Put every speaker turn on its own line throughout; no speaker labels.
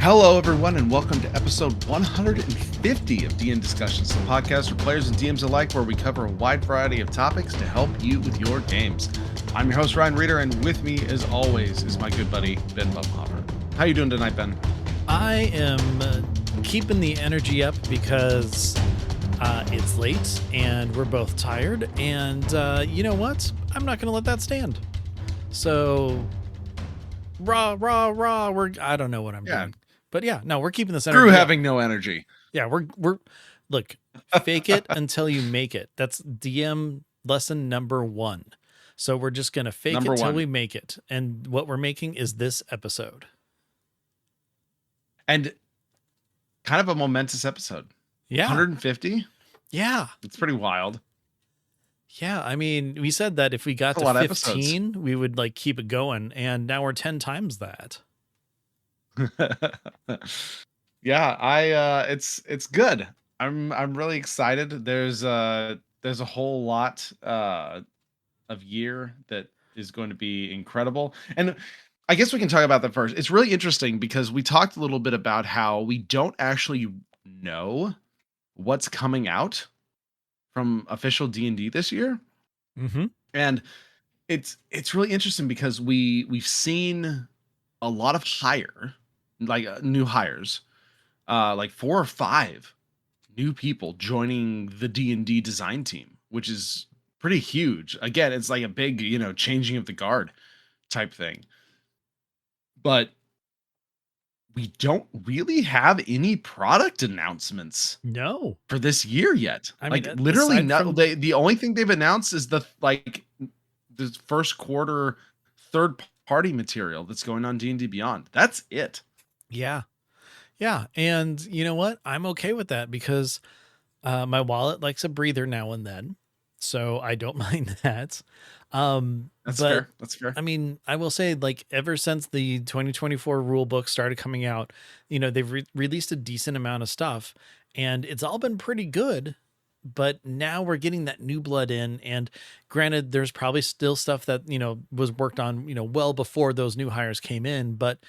Hello, everyone, and welcome to episode 150 of DN Discussions, the podcast for players and DMs alike, where we cover a wide variety of topics to help you with your games. I'm your host, Ryan Reeder, and with me, as always, is my good buddy, Ben Bumhopper. How you doing tonight, Ben?
I am keeping the energy up because it's late and we're both tired. And you know what? I'm not going to let that stand. So, rah. I don't know what I'm doing. But yeah, no, we're keeping this energy
Screw
up.
having no energy.
Yeah, we're look, fake it until you make it. That's DM lesson number 1. So we're just going to fake it till we make it. And what we're making is this episode.
And kind of a momentous episode.
Yeah.
150?
Yeah.
It's pretty wild.
Yeah, I mean, we said that if we got to 15, we would like keep it going, and now we're 10 times that.
Yeah, it's good. I'm really excited. There's a whole lot of year that is going to be incredible. And I guess we can talk about that first. It's really interesting because we talked a little bit about how we don't actually know what's coming out from official D&D this year.
Mm-hmm.
And it's really interesting because we've seen a lot of new hires, like 4 or 5 new people joining the D&D design team, which is pretty huge. Again, it's like a big, changing of the guard type thing. But we don't really have any product announcements for this year yet.
I mean,
literally the only thing they've announced is the first quarter third party material that's going on D&D Beyond. That's it.
Yeah. And you know what? I'm okay with that because my wallet likes a breather now and then. So I don't mind that.
That's fair.
I mean, I will say, like, ever since the 2024 rule book started coming out, they've released a decent amount of stuff and it's all been pretty good. But now we're getting that new blood in. And granted, there's probably still stuff that, was worked on, well before those new hires came in. But,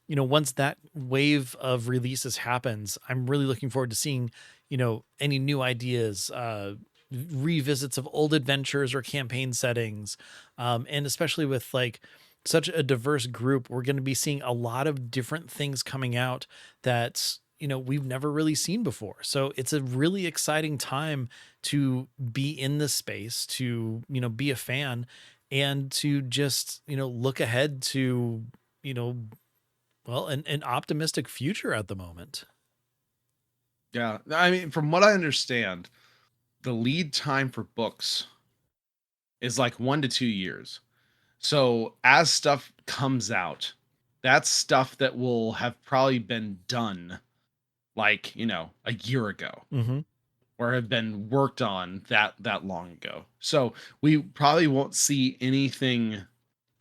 once that wave of releases happens, I'm really looking forward to seeing, any new ideas, revisits of old adventures or campaign settings. And especially with like such a diverse group, we're going to be seeing a lot of different things coming out that, we've never really seen before. So it's a really exciting time to be in this space, to, be a fan and to just, look ahead to, an optimistic future at the moment.
Yeah. I mean, from what I understand, the lead time for books is like 1 to 2 years. So as stuff comes out, that's stuff that will have probably been done like, a year ago.
Mm-hmm.
Or have been worked on that long ago. So we probably won't see anything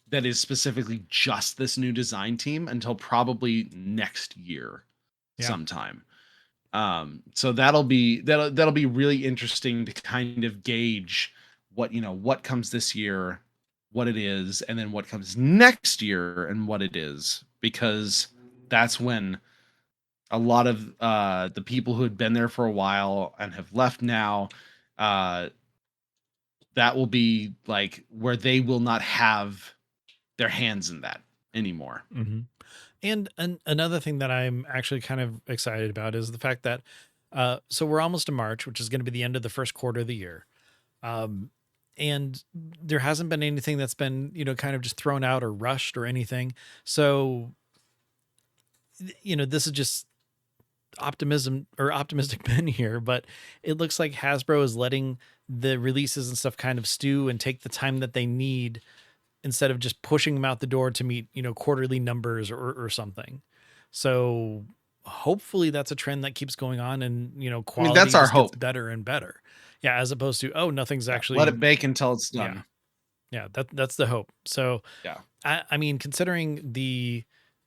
that is specifically just this new design team until probably next year sometime. So that'll be really interesting to kind of gauge what comes this year, what it is, and then what comes next year and what it is, because that's when a lot of the people who had been there for a while and have left now, that will be like where they will not have their hands in that anymore.
Mm-hmm. And another thing that I'm actually kind of excited about is the fact that, so we're almost to March, which is going to be the end of the first quarter of the year. And there hasn't been anything that's been, kind of just thrown out or rushed or anything. So, this is just optimistic Ben here, but it looks like Hasbro is letting the releases and stuff kind of stew and take the time that they need instead of just pushing them out the door to meet, quarterly numbers or something. So hopefully that's a trend that keeps going on and, quality
that's our hope.
Gets better and better. Yeah. As opposed to, nothing's actually
let it bake until it's done.
Yeah. That's the hope. So
yeah,
I mean, considering the,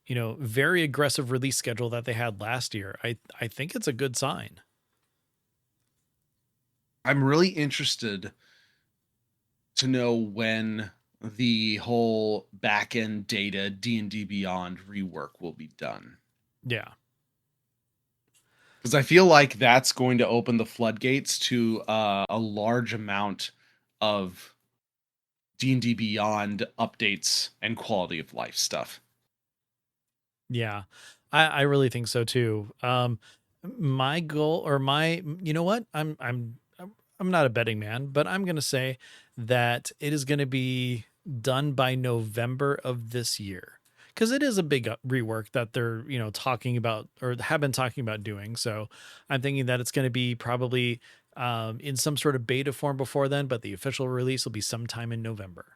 very aggressive release schedule that they had last year, I think it's a good sign.
I'm really interested to know when the whole back-end data D&D Beyond rework will be done.
Yeah.
Because I feel like that's going to open the floodgates to a large amount of D&D Beyond updates and quality of life stuff.
Yeah. I really think so too. My goal or my, you know what? I'm not a betting man, but I'm going to say that it is going to be done by November of this year. Cause it is a big rework that they're, talking about or have been talking about doing. So I'm thinking that it's going to be probably in some sort of beta form before then, but the official release will be sometime in November.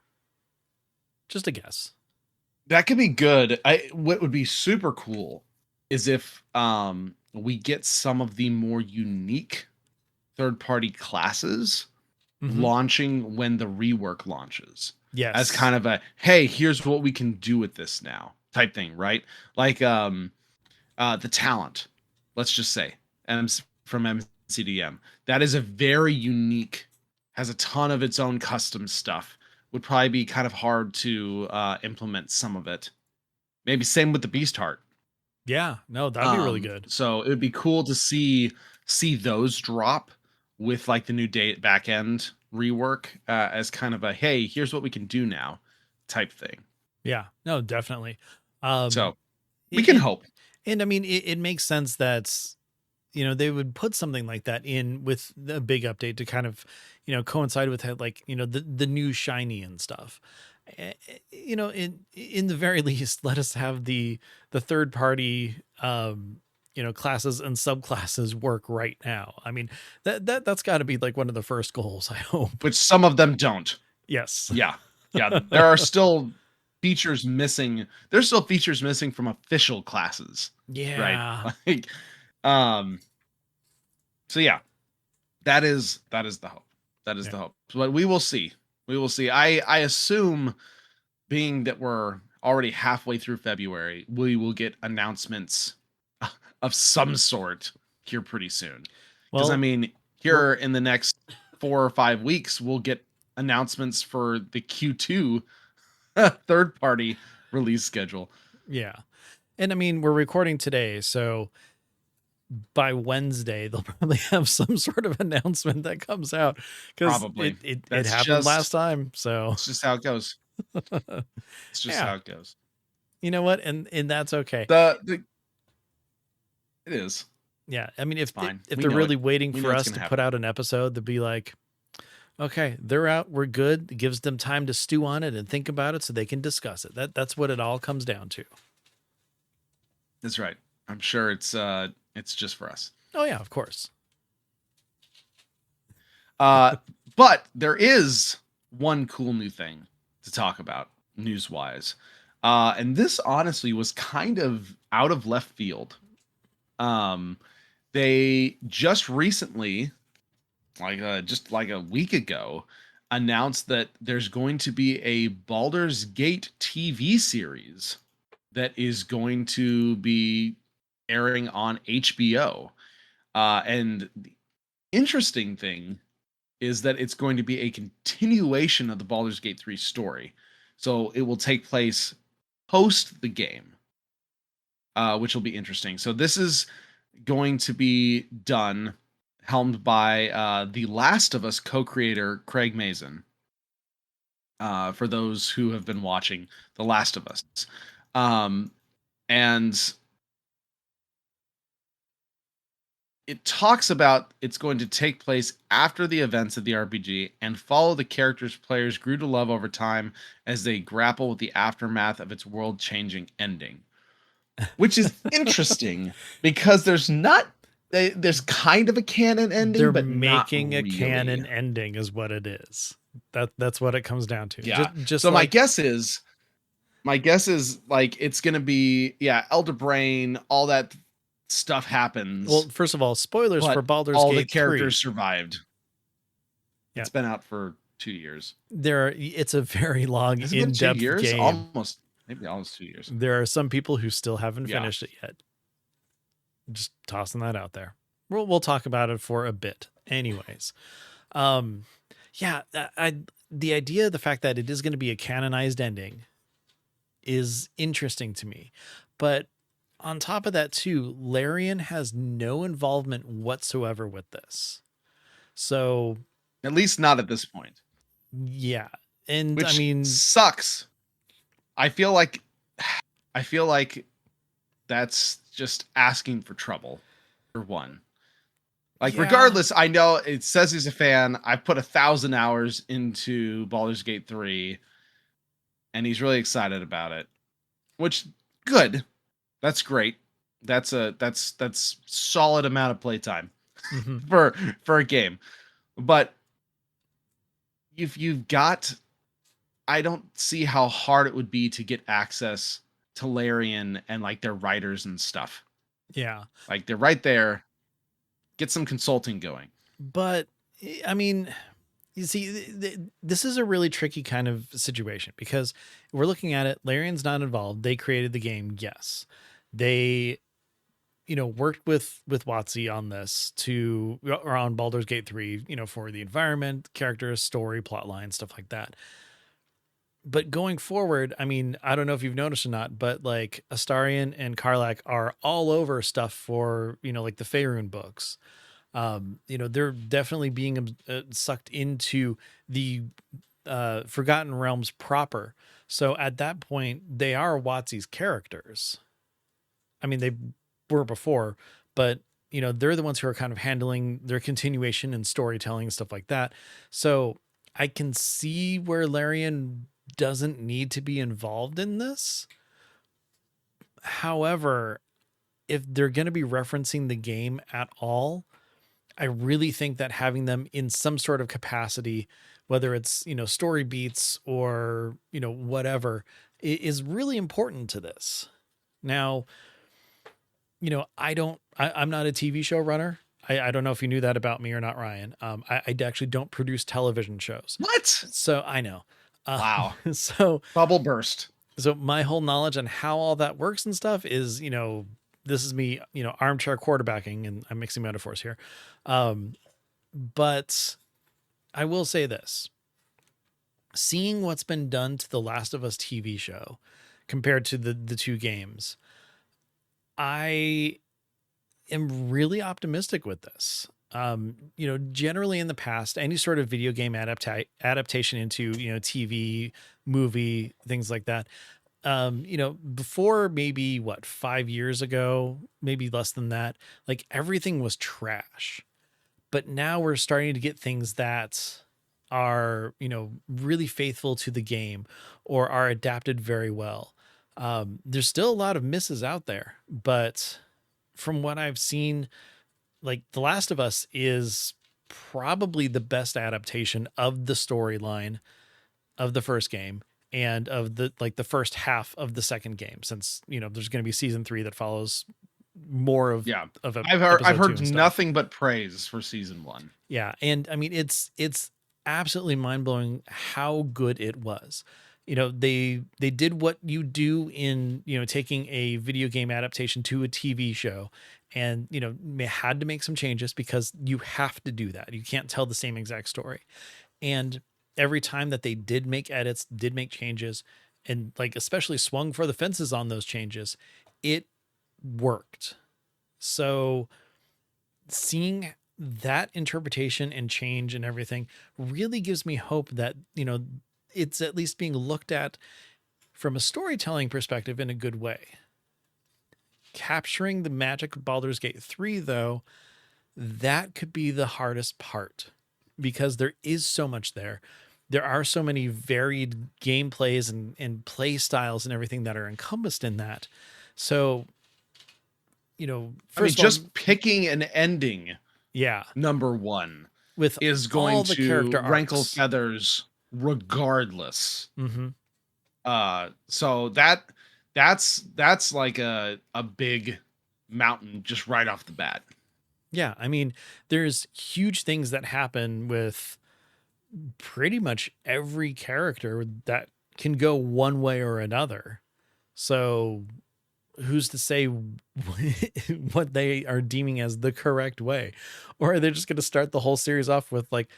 Just a guess.
That could be good. What would be super cool is if we get some of the more unique third-party classes
Mm-hmm.
launching when the rework launches. As
Yes.
kind of a, hey, here's what we can do with this now type thing, right? Like the talent, let's just say, from MCDM. That is a very unique, has a ton of its own custom stuff. Would probably be kind of hard to implement some of it. Maybe same with the Beast Heart.
Yeah. No, that'd be really good.
So it would be cool to see those drop with like the new date back end rework as kind of a, hey, here's what we can do now type thing.
Yeah, no, definitely. Um,
So we can
and
hope.
and I mean, it makes sense that they would put something like that in with the big update to kind of coincide with like the new shiny and stuff. In the very least, let us have the third party classes and subclasses work right now. I mean that's got to be like one of the first goals. I hope.
Which some of them don't.
Yes.
Yeah. Yeah. There are still features missing. There's still features missing from official classes. Right.
Yeah.
Like, um, so yeah, that is the hope. That is
Yeah.
the hope. But we will see. We will see. I assume, being that we're already halfway through February, we will get announcements of some sort here pretty soon. Because I
Well,
mean,
we're
here in the next 4 or 5 weeks, we'll get announcements for the Q2 third party release schedule.
yeah. And I mean, we're recording today, so by Wednesday they'll probably have some sort of announcement that comes out because
Probably.
it happened last time. So
It's just how it goes. It's just
yeah,
how it goes.
you know what, and that's okay.
The it is
Yeah, I mean,
fine.
if
We
they're
know it.
really waiting
We know
for
it's
us
gonna
to put
happen.
out an episode, they'll be like, okay, they're out, we're good. It gives them time to stew on it and think about it so they can discuss it. That's what it all comes down to.
That's right. I'm sure it's just for us.
Oh yeah, of course.
Uh, but there is one cool new thing to talk about news wise. And this honestly was kind of out of left field. Um, they just recently, just like a week ago, announced that there's going to be a Baldur's Gate TV series that is going to be airing on HBO. And the interesting thing is that it's going to be a continuation of the Baldur's Gate 3 story. So it will take place post the game, which will be interesting. So this is going to be done, helmed by the Last of Us co-creator Craig Mazin. For those who have been watching The Last of Us, and it talks about it's going to take place after the events of the RPG and follow the characters players grew to love over time as they grapple with the aftermath of its world-changing ending. Which is interesting because there's kind of a canon ending,
They're
but not
making a
really.
canon ending is what it is. That's what it comes down to.
Yeah.
Just
So
like,
my guess is like it's gonna be, yeah, Elder Brain, all that stuff
well,
happens,
first of all, spoilers for
but
Baldur's
all the
Gate 3.
characters survived.
Yeah.
It's been out for 2 years.
It's a very long,
Has it been two
in-depth
years?
game.
Almost, maybe almost 2 years.
There are some people who still haven't
Yeah.
finished it yet. Just tossing that out there. We'll talk about it for a bit. Anyways. Um yeah, the idea, the fact that it is going to be a canonized ending is interesting to me. But on top of that too, Larian has no involvement whatsoever with this. So
At least not at this point,
yeah. And I
which
mean,
sucks. I feel like I feel like that's just asking for trouble for one. Like,
yeah.
regardless, I know it says he's a fan. I've put 1,000 hours into Baldur's Gate 3, and he's really excited about it. Which, good. That's great. That's solid amount of playtime
Mhm.
for a game. But if you've got, I don't see how hard it would be to get access to Larian and like their writers and stuff.
Yeah.
Like, they're right there. Get some consulting going.
But I mean, you see, this is a really tricky kind of situation because we're looking at it. Larian's not involved. They created the game. Yes. They, worked with WotC on this or on Baldur's Gate 3, for the environment, characters, story, plot line, stuff like that. But going forward, I mean, I don't know if you've noticed or not, but like Astarion and Karlach are all over stuff for, like the Faerun books. They're definitely being sucked into the Forgotten Realms proper. So at that point, they are WotC's characters. I mean, they were before, but they're the ones who are kind of handling their continuation and storytelling and stuff like that. So I can see where Larian doesn't need to be involved in this. However, if they're going to be referencing the game at all, I really think that having them in some sort of capacity, whether it's, story beats or, whatever, is really important to this. Now, I'm not a TV show runner. I don't know if you knew that about me or not, Ryan. I actually don't produce television shows.
What?
So I know.
Wow.
So
Bubble burst.
So my whole knowledge on how all that works and stuff is, this is me, armchair quarterbacking, and I'm mixing metaphors here. But I will say this. Seeing what's been done to the Last of Us TV show compared to the two games, I am really optimistic with this. Generally in the past, any sort of video game adaptation into, TV, movie, things like that. Before maybe 5 years ago, maybe less than that, like everything was trash. But now we're starting to get things that are, really faithful to the game or are adapted very well. There's still a lot of misses out there, but from what I've seen, like The Last of Us is probably the best adaptation of the storyline of the first game and of the first half of the second game, since there's going to be season 3 that follows more of
Yeah.
of
I've
episode 2
heard
and stuff.
nothing but praise for season 1.
Yeah, and I mean it's absolutely mind-blowing how good it was. They did what you do in, taking a video game adaptation to a TV show, and had to make some changes because you have to do that. You can't tell the same exact story. And every time that they did make edits, did make changes, and like especially swung for the fences on those changes, it worked. So seeing that interpretation and change and everything really gives me hope that, it's at least being looked at from a storytelling perspective in a good way. Capturing the magic of Baldur's Gate 3, though, that could be the hardest part because there is so much there. There are so many varied gameplays and play styles and everything that are encompassed in that. So, first
just picking an ending,
yeah,
number 1,
with
is going
all the
to
character
rankle
arcs.
feathers regardless.
Mm-hmm.
So that's like a big mountain just right off the bat.
Yeah, I mean, there's huge things that happen with pretty much every character that can go one way or another. So who's to say what they are deeming as the correct way? Or are they just going to start the whole series off with like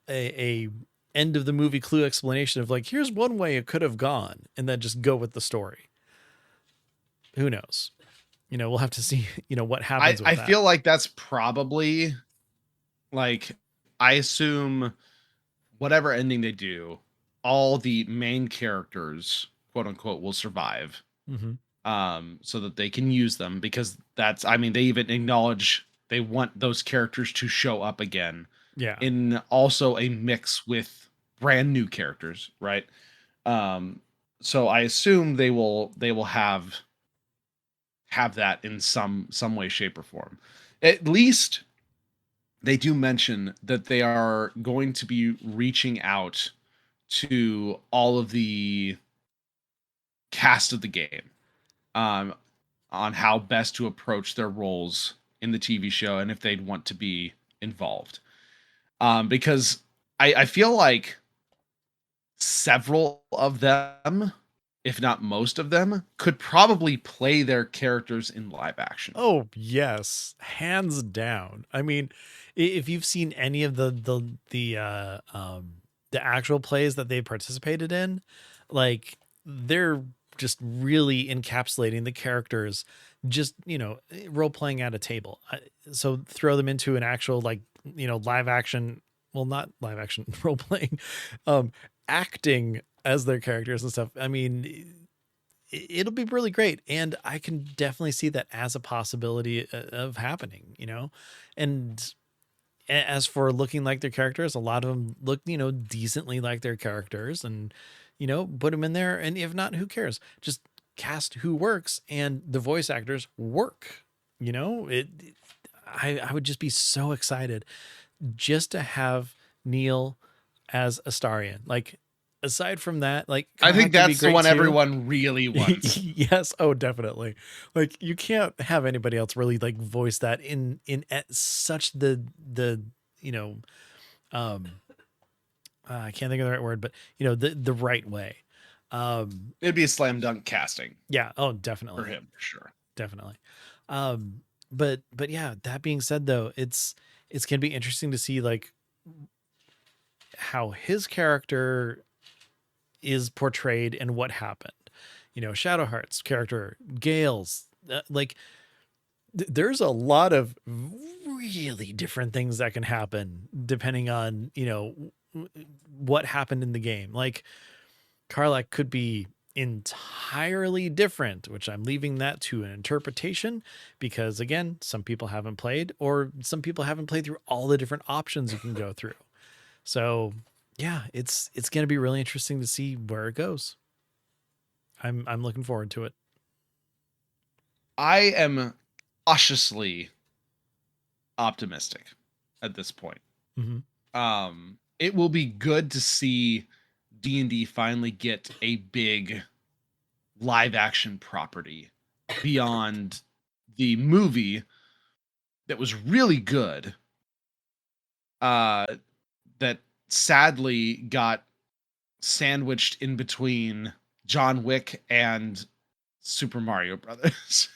a end of the movie clue explanation of like, here's one way it could have gone, and then just go with the story? Who knows? We'll have to see, what
I
happens with
I
that.
feel like that's probably like I assume whatever ending they do, all the main characters, quote unquote, will survive.
Hmm.
So that they can use them because that's I mean, they even acknowledge they want those characters to show up again
Yeah.
in also a mix with brand new characters, right? Um, so I assume they will have that in some way, shape, or form. At least they do mention that they are going to be reaching out to all of the cast of the game um, on how best to approach their roles in the TV show and if they'd want to be involved. Because I feel like several of them, if not most of them, could probably play their characters in live action.
Oh, yes, hands down. I mean, if you've seen any of the actual plays that they participated in, like they're just really encapsulating the characters, just, role playing at a table. So throw them into an actual, like, live action, well, not live action, role playing, um, acting as their characters and stuff. I mean, it'll be really great, and I can definitely see that as a possibility of happening, and as for looking like their characters, a lot of them look, decently like their characters, and put them in there, and if not, who cares? Just cast who works, and the voice actors work. I would just be so excited just to have Neil as Astarion. Like, aside from that, like,
I think
Karlach could be
that's the
great
one
too.
everyone really wants.
Yes, oh, definitely. Like, you can't have anybody else really like voice that in at such the you know um I can't think of the right word, but the right way. um
It'd be a slam dunk casting
yeah, oh,
for
definitely,
him, for sure.
definitely. But yeah, that being said, though, it's gonna be interesting to see, like, how his character is portrayed and what happened. Shadowheart's character, Gale's, like, there's a lot of really different things that can happen depending on, what happened in the game. Like, Karlach could be entirely different, which I'm leaving that to an interpretation, because again, some people haven't played, or some people haven't played through all the different options you can go through. So yeah, it's going to be really interesting to see where it goes. I'm looking forward to it.
I am cautiously optimistic at this point.
Hmm.
It will be good to see D&D finally get a big live action property beyond the movie that was really good uh that sadly got sandwiched in between John Wick and Super Mario Brothers,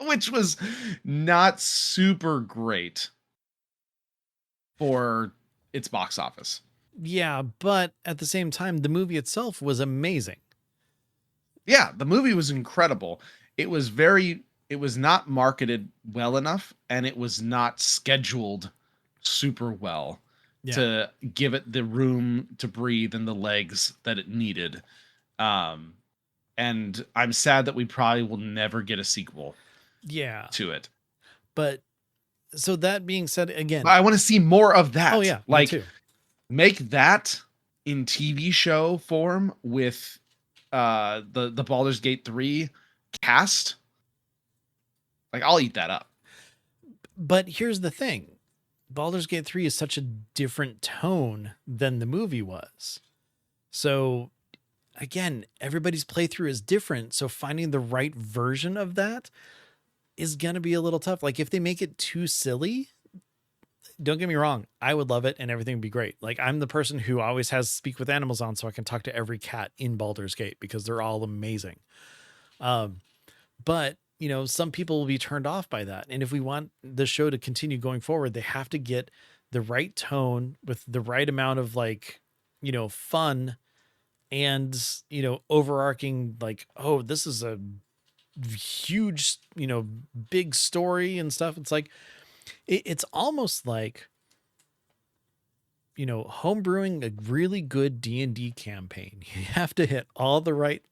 which was not super great for its box office.
Yeah, but at the same time, the movie itself was amazing.
Yeah, the movie was incredible. It was not marketed well enough and it was not scheduled super well
Yeah.
to give it the room to breathe and the legs that it needed. Um and I'm sad that we probably will never get a sequel
Yeah.
to it.
But so that being said,
But
again,
I want to see more of
oh
that.
yeah, me
Like
too.
make that in TV show form with the Baldur's Gate 3 cast. Like I'll eat that up.
But here's the thing. Baldur's Gate 3 is such a different tone than the movie was. So again, everybody's playthrough is different, so finding the right version of that is going to be a little tough. Like, if they make it too silly, don't get me wrong, I would love it and everything would be great. Like, I'm the person who always has Speak with Animals on so I can talk to every cat in Baldur's Gate because they're all amazing. Um, but some people will be turned off by that. And if we want the show to continue going forward, they have to get the right tone with the right amount of, like, fun and, overarching, like, oh, this is a huge, big story and stuff. It's like it's almost like homebrewing a really good D&D campaign. You have to hit all the right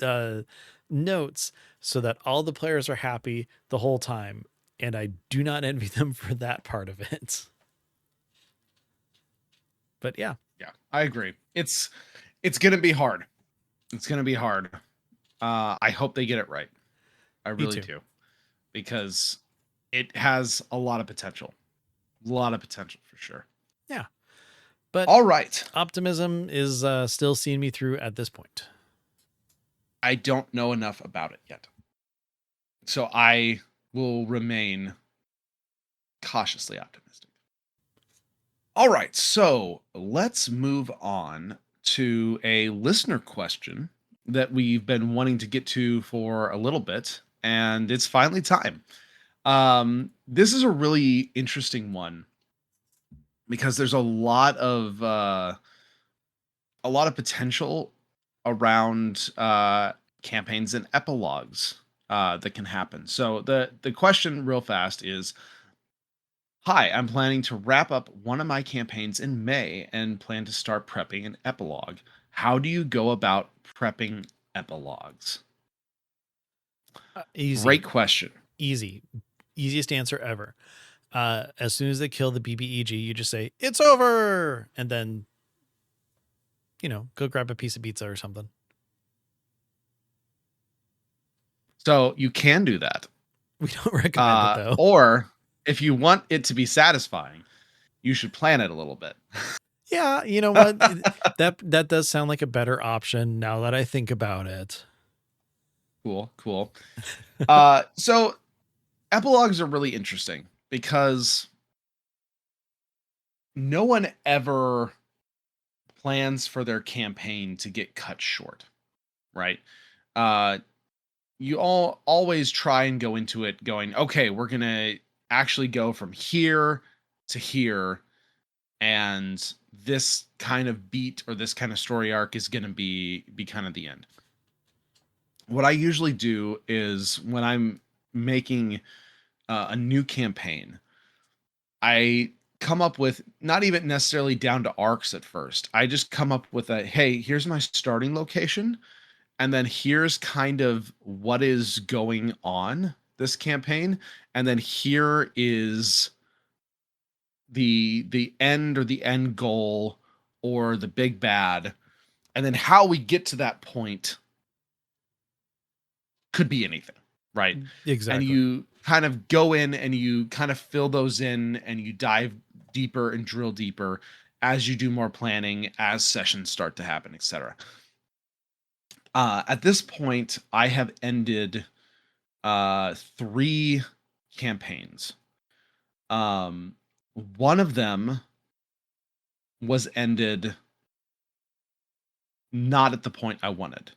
uh, notes so that all the players are happy the whole time. And I do not envy them for that part of it. But yeah,
Yeah, I agree. It's gonna be hard. It's gonna be hard. I hope they get it right. I
me
really
too.
do, because it has a lot of potential. A lot of potential for sure.
Yeah. But
All right.
optimism is still seeing me through at this point.
I don't know enough about it yet, so I will remain cautiously optimistic. All right, so let's move on to a listener question that we've been wanting to get to for a little bit, and it's finally time. This is a really interesting one because there's a lot of potential around campaigns and epilogues that can happen. So the question, real fast, is: Hi, I'm planning to wrap up one of my campaigns in May and plan to start prepping an epilogue. How do you go about prepping epilogues?
Easy,
Great question.
easy, easiest answer ever. As soon as they kill the BBEG, you just say, it's over. And then, go grab a piece of pizza or something.
So you can do that.
We don't recommend it though.
Or if you want it to be satisfying, you should plan it a little bit.
Yeah, you know what? That does sound like a better option now that I think about it.
Cool, cool. So epilogues are really interesting because no one ever plans for their campaign to get cut short, right? Uh, you all always try and go into it going, okay, we're gonna actually go from here to here, and this kind of beat or this kind of story arc is gonna be kind of the end. What I usually do is when I'm making a new campaign, I come up with not even necessarily down to arcs at first. I just come up with a, hey, here's my starting location, and then here's kind of what is going on this campaign, and then here is the end or the end goal or the big bad, and then how we get to that point could be anything, right? And
Exactly.
you kind of go in and you kind of fill those in and you dive deeper and drill deeper as you do more planning, as sessions start to happen, etc. At this point, I have ended 3 campaigns. Um, one of them was ended not at the point I wanted.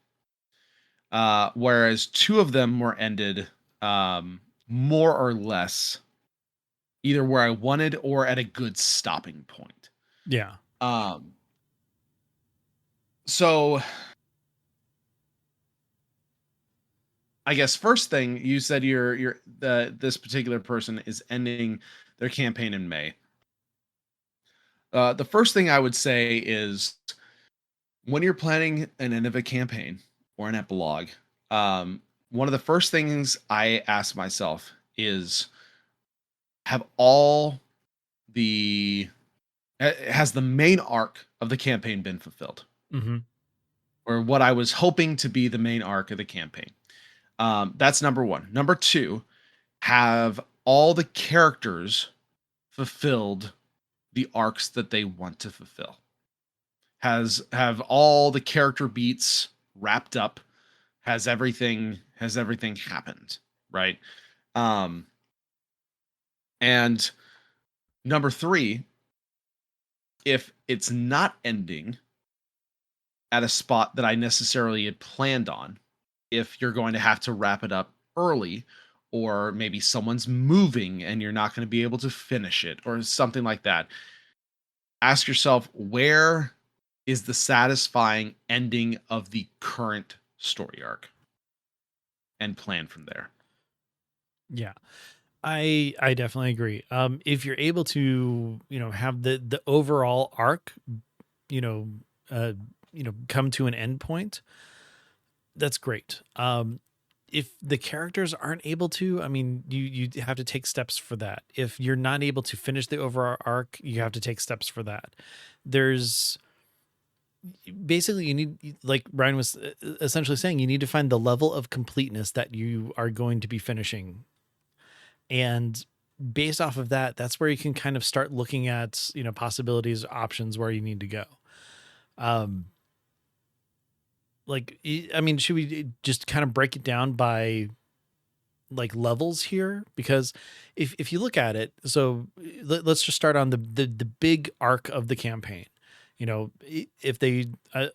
Whereas 2 of them were ended more or less either where I wanted or at a good stopping point.
Yeah.
Um, so I guess first thing you said, this particular person is ending their campaign in May. The first thing I would say is when you're planning an end of a campaign or an epilogue, one of the first things I ask myself is, have all the has the main arc of the campaign been fulfilled,
Mm-hmm.
or what I was hoping to be the main arc of the campaign? That's number one. Number two, have all the characters fulfilled the arcs that they want to fulfill? Have all the character beats wrapped up? Has everything happened, right? Um, and number three, if it's not ending at a spot that I necessarily had planned on, if you're going to have to wrap it up early, or maybe someone's moving and you're not going to be able to finish it, or something like that, ask yourself, where is the satisfying ending of the current story arc? and plan from there.
Yeah. I definitely agree. If you're able to, have the overall arc, you know, uh, come to an end point, that's great. If the characters aren't able to, I mean, you have to take steps for that. If you're not able to finish the overall arc, you have to take steps for that. There's basically, you need, like Ryan was essentially saying, you need to find the level of completeness that you are going to be finishing, and based off of that, that's where you can kind of start looking at, possibilities, options where you need to go. um I mean, should we just kind of break it down by like levels here? Because if you look at it, so let's just start on the big arc of the campaign. If they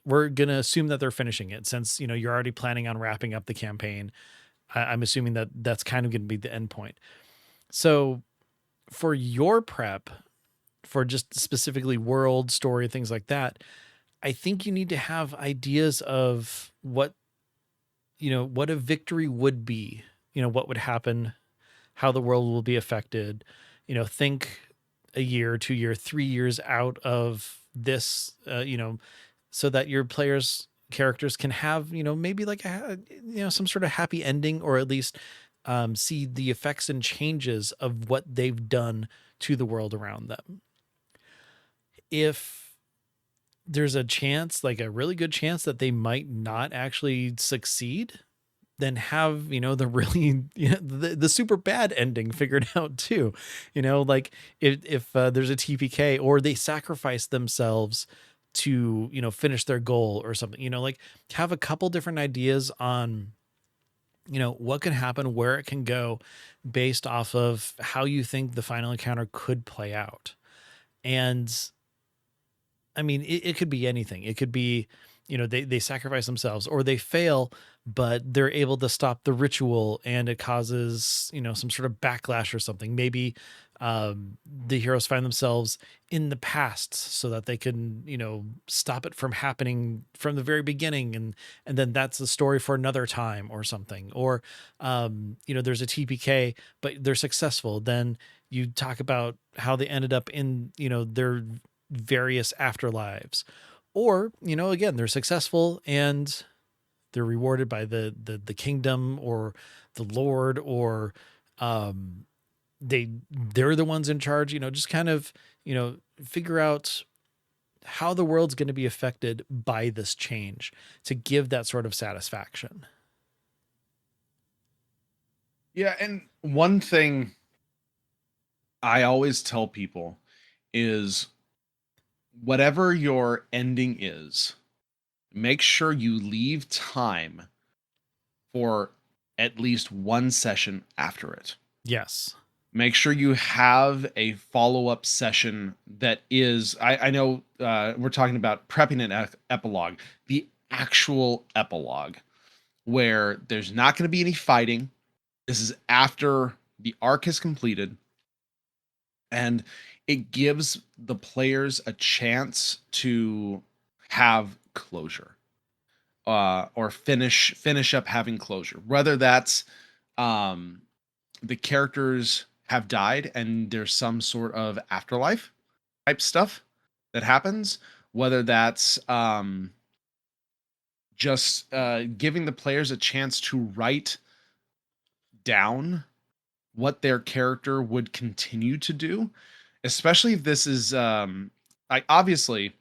we're gonna assume that they're finishing it, since you're already planning on wrapping up the campaign. I'm assuming that that's kind of going to be the end point. So for your prep, for just specifically world story, things like that, I think you need to have ideas of what a victory would be, what would happen, how the world will be affected. Think a year, 2 year, 3 years out of this, so that your players characters can have, maybe like some sort of happy ending, or at least see the effects and changes of what they've done to the world around them. If there's a chance, like a really good chance, that they might not actually succeed, then have, the really, the super bad ending figured out too. Like if there's a TPK, or they sacrifice themselves to, finish their goal or something, like have a couple different ideas on, what can happen, where it can go, based off of how you think the final encounter could play out. And I mean, it could be anything. It could be, they sacrifice themselves, or they fail, but they're able to stop the ritual, and it causes, some sort of backlash or something. Maybe the heroes find themselves in the past, so that they can, stop it from happening from the very beginning. And then that's the story for another time or something. Or, there's a TPK, but they're successful. Then you talk about how they ended up in, their various afterlives. Or, again, they're successful and they're rewarded by the kingdom, or the lord, or they're the ones in charge. Just kind of, figure out how the world's going to be affected by this change, to give that sort of satisfaction.
Yeah, and one thing I always tell people is, whatever your ending is, make sure you leave time for at least one session after it.
Yes.
Make sure you have a follow-up session that is, I know we're talking about prepping an epilogue, the actual epilogue, where there's not going to be any fighting. This is after the arc is completed, and it gives the players a chance to have closure, or finish up having closure, whether that's um the characters have died and there's some sort of afterlife type stuff that happens, whether that's just giving the players a chance to write down what their character would continue to do, especially if this is like, obviously,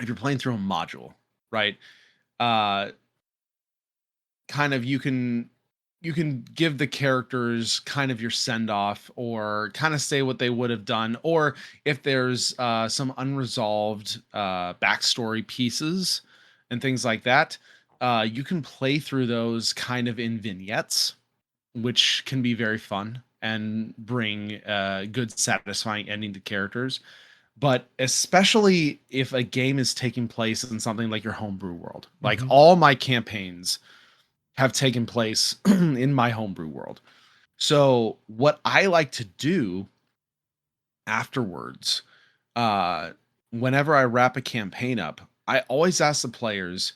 if you're playing through a module, right? uh Kind of, you can give the characters kind of your send off, or kind of say what they would have done, or if there's some unresolved backstory pieces and things like that, you can play through those kind of in vignettes, which can be very fun and bring good satisfying ending to characters. But especially if a game is taking place in something like your homebrew world, like
Mm-hmm.
all my campaigns have taken place in my homebrew world. So what I like to do afterwards, uh, whenever I wrap a campaign up, I always ask the players,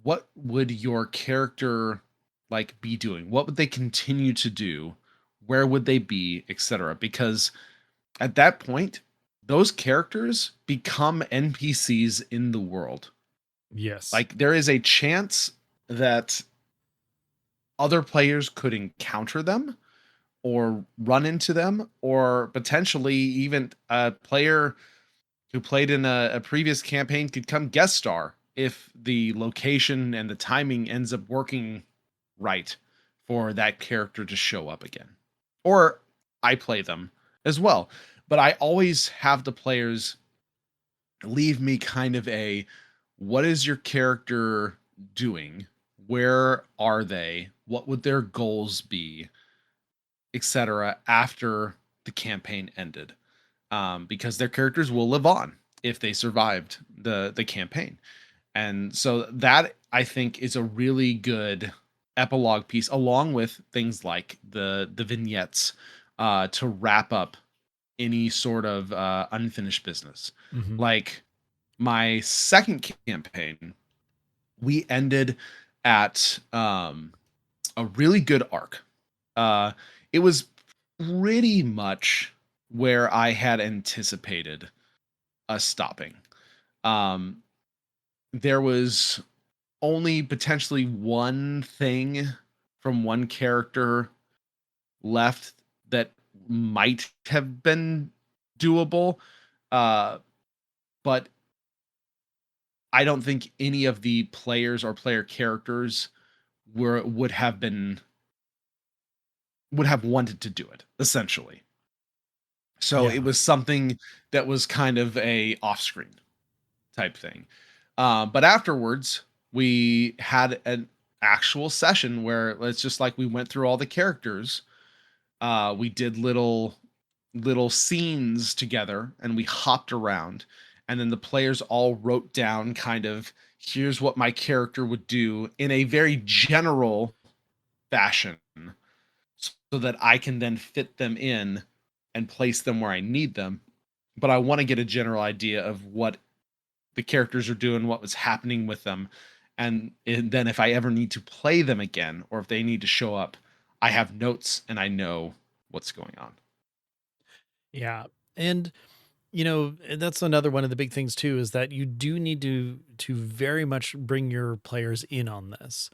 what would your character like be doing? What would they continue to do? Where would they be, etc.? Because at that point, those characters become NPCs in the world.
Yes.
Like there is a chance that other players could encounter them or run into them, or potentially even a player who played in a previous campaign could come guest star if the location and the timing ends up working right for that character to show up again. Or I play them as well. But I always have the players leave me kind of a, what is your character doing? Where are they? What would their goals be, etc. after the campaign ended? Because their characters will live on if they survived the campaign. And so that I think is a really good epilogue piece, along with things like the vignettes to wrap up any sort of unfinished business.
Hmm.
Like my second campaign, we ended at a really good arc. It was pretty much where I had anticipated us stopping. Um, there was only potentially one thing from one character left that might have been doable. Uh, but I don't think any of the players or player characters would have been would have wanted to do it, essentially. So it
Yeah.
was something that was kind of a off screen type thing. But afterwards, we had an actual session where it's just like we went through all the characters. We did little scenes together, and we hopped around. And then the players all wrote down kind of, here's what my character would do in a very general fashion, so that I can then fit them in and place them where I need them. But I want to get a general idea of what the characters are doing, what was happening with them. And then if I ever need to play them again, or if they need to show up, I have notes and I know what's going on.
Yeah. And that's another one of the big things too, is that you do need to very much bring your players in on this.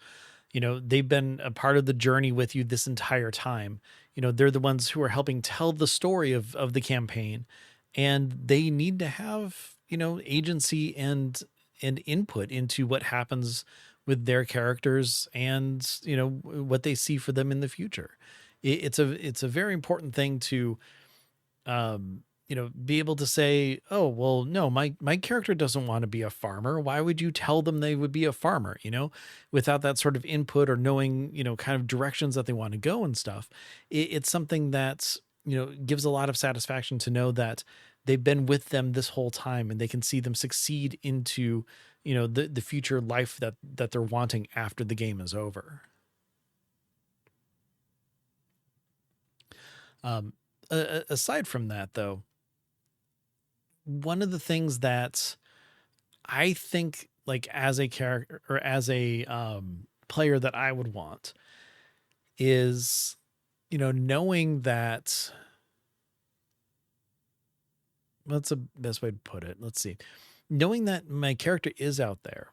They've been a part of the journey with you this entire time. They're the ones who are helping tell the story of the campaign, and they need to have, agency and input into what happens with their characters, and what they see for them in the future. It's a very important thing to be able to say, oh, well, no, my character doesn't want to be a farmer. Why would you tell them they would be a farmer, without that sort of input or knowing, kind of directions that they want to go and stuff. It's something that's, gives a lot of satisfaction to know that they've been with them this whole time, and they can see them succeed into, the future life that they're wanting after the game is over. Um, Aside from that, though, one of the things that I think, like, as a character or as a player that I would want is, knowing that, what's the best way to put it? Let's see. Knowing that my character is out there,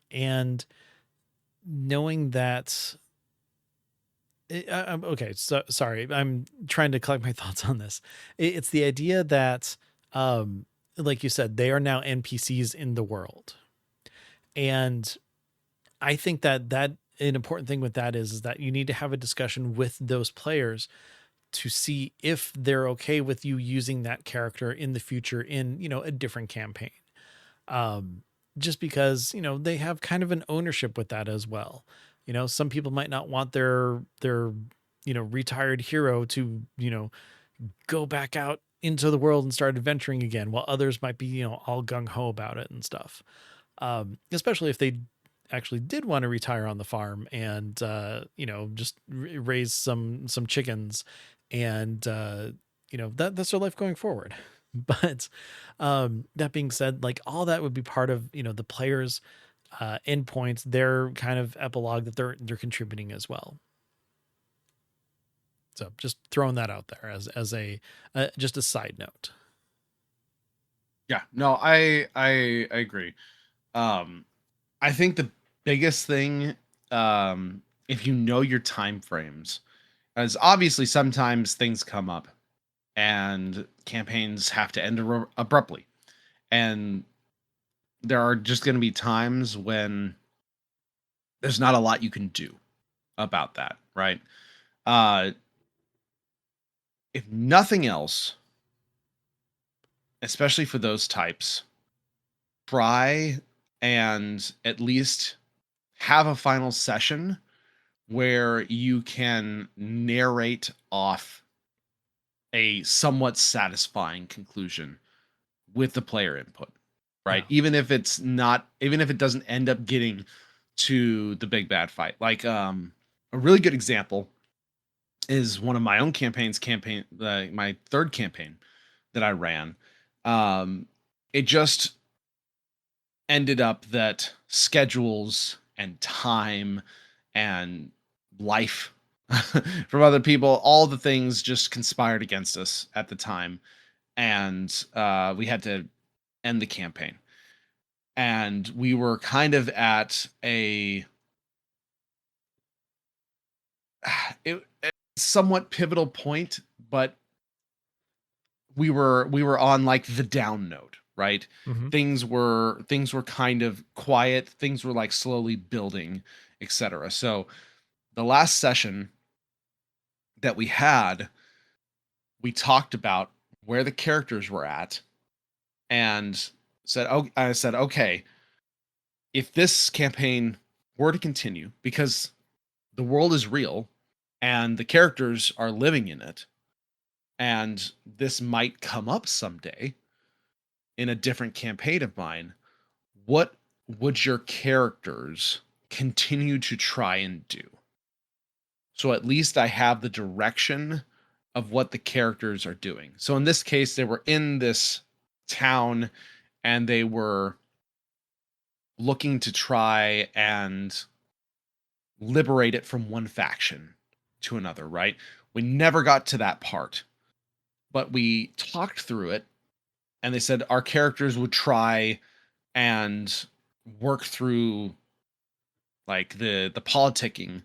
and knowing that okay, so sorry, I'm trying to collect my thoughts on this. It's the idea that, like you said, they are now NPCs in the world. And I think that an important thing with that is that you need to have a discussion with those players to see if they're okay with you using that character in the future in, a different campaign. Um, just because, they have kind of an ownership with that as well. Some people might not want their retired hero to, go back out into the world and start adventuring again, while others might be, all gung ho about it and stuff. Especially if they actually did want to retire on the farm and just raise some chickens, and that's their life going forward. But that being said, like, all that would be part of, the players endpoints, their kind of epilogue that they're contributing as well. So just throwing that out there as a just a side note.
Yeah, no, I agree. Um, I think the biggest thing, if you know your time frames, as obviously sometimes things come up and campaigns have to end abruptly, and there are just going to be times when there's not a lot you can do about that, right? Uh, if nothing else, especially for those types, try and at least have a final session where you can narrate off a somewhat satisfying conclusion with the player input, right?
Yeah.
Even if it doesn't end up getting to the big bad fight. Like a really good example is one of my own my third campaign that I ran. Um it just ended up that schedules and time and life from other people, all the things just conspired against us at the time, and we had to end the campaign. And we were kind of at a somewhat pivotal point, but we were on like the down note, right?
Mm-hmm.
Things were kind of quiet, things were like slowly building, etc. So the last session that we had, we talked about where the characters were at, and I said, okay, if this campaign were to continue, because the world is real and the characters are living in it, and this might come up someday in a different campaign of mine, what would your characters continue to try and do? So at least I have the direction of what the characters are doing. So in this case, they were in this town and they were looking to try and liberate it from one faction to another, right? We never got to that part, but we talked through it, and they said our characters would try and work through like the politicking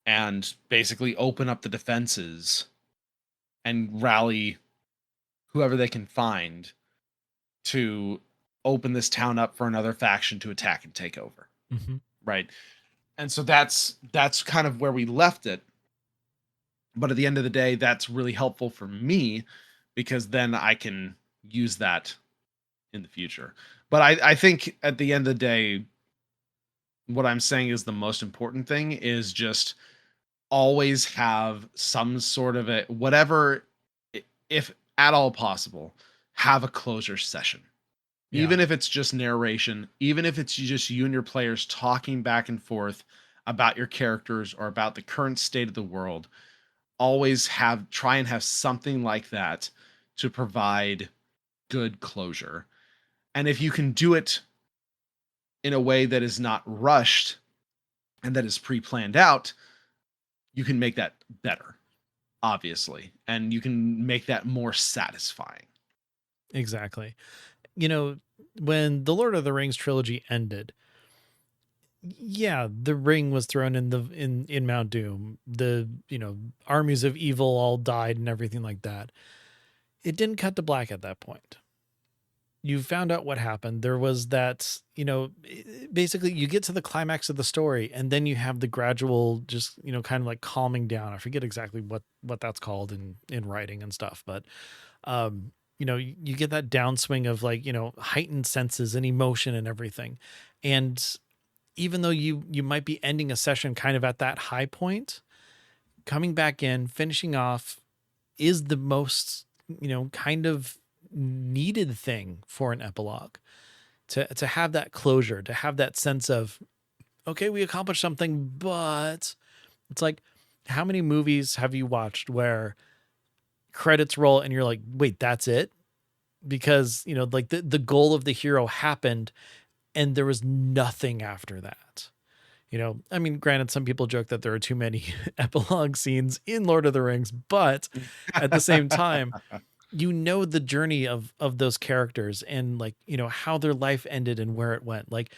and basically open up the defenses and rally whoever they can find to open this town up for another faction to attack and take over,
Mm-hmm.
right? And so that's kind of where we left it. But at the end of the day, that's really helpful for me because then I can use that in the future. But I think at the end of the day, what I'm saying is the most important thing is just always have some sort of a whatever, if at all possible, have a closure session.
Yeah.
Even if it's just narration, even if it's just you and your players talking back and forth about your characters or about the current state of the world, always try and have something like that to provide good closure. And if you can do it in a way that is not rushed and that is pre-planned out, you can make that better, obviously, and you can make that more satisfying.
Exactly. You know, when the Lord of the Rings trilogy ended, yeah, the ring was thrown in Mount Doom. The, armies of evil all died and everything like that. It didn't cut to black at that point. You found out what happened. There was that, basically you get to the climax of the story and then you have the gradual just, kind of like calming down. I forget exactly what that's called in writing and stuff, but you get that downswing of like, heightened senses and emotion and everything. And even though you might be ending a session kind of at that high point, coming back in, finishing off is the most, kind of needed thing for an epilogue to have that closure, to have that sense of, okay, we accomplished something, but it's like, how many movies have you watched where credits roll and you're like, wait, that's it? Because, like the goal of the hero happened and there was nothing after that. You know, I mean, granted, some people joke that there are too many epilogue scenes in Lord of the Rings, but at the same time, you know the journey of those characters and like, you know, how their life ended and where it went. Like,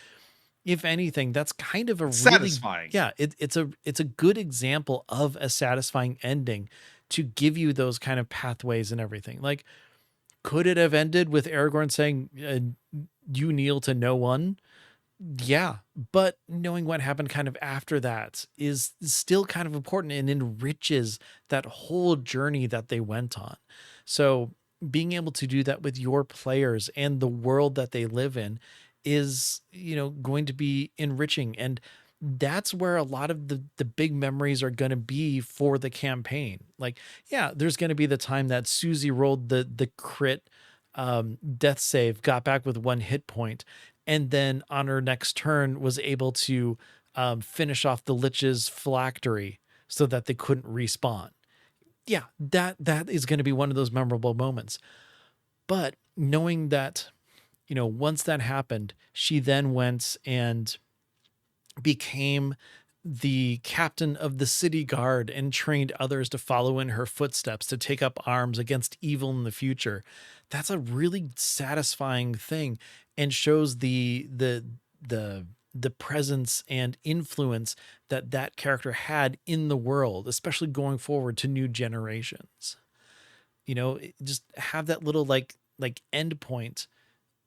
if anything, that's kind of a really,
Satisfying.
yeah, it's a good example of a satisfying ending to give you those kind of pathways and everything. Like, could it have ended with Aragorn saying, "You kneel to no one"? Yeah, but knowing what happened kind of after that is still kind of important and enriches that whole journey that they went on. So, being able to do that with your players and the world that they live in is, you know, going to be enriching, and that's where a lot of the big memories are going to be for the campaign. Like, yeah, there's going to be the time that Susie rolled the crit death save, got back with 1 hit point, and then on her next turn was able to finish off the Lich's phylactery so that they couldn't respawn. Yeah, that is going to be one of those memorable moments. But knowing that, you know, once that happened, she then went and became the captain of the city guard and trained others to follow in her footsteps to take up arms against evil in the future. That's a really satisfying thing and shows the the presence and influence that that character had in the world, especially going forward to new generations. You know, just have that little like end point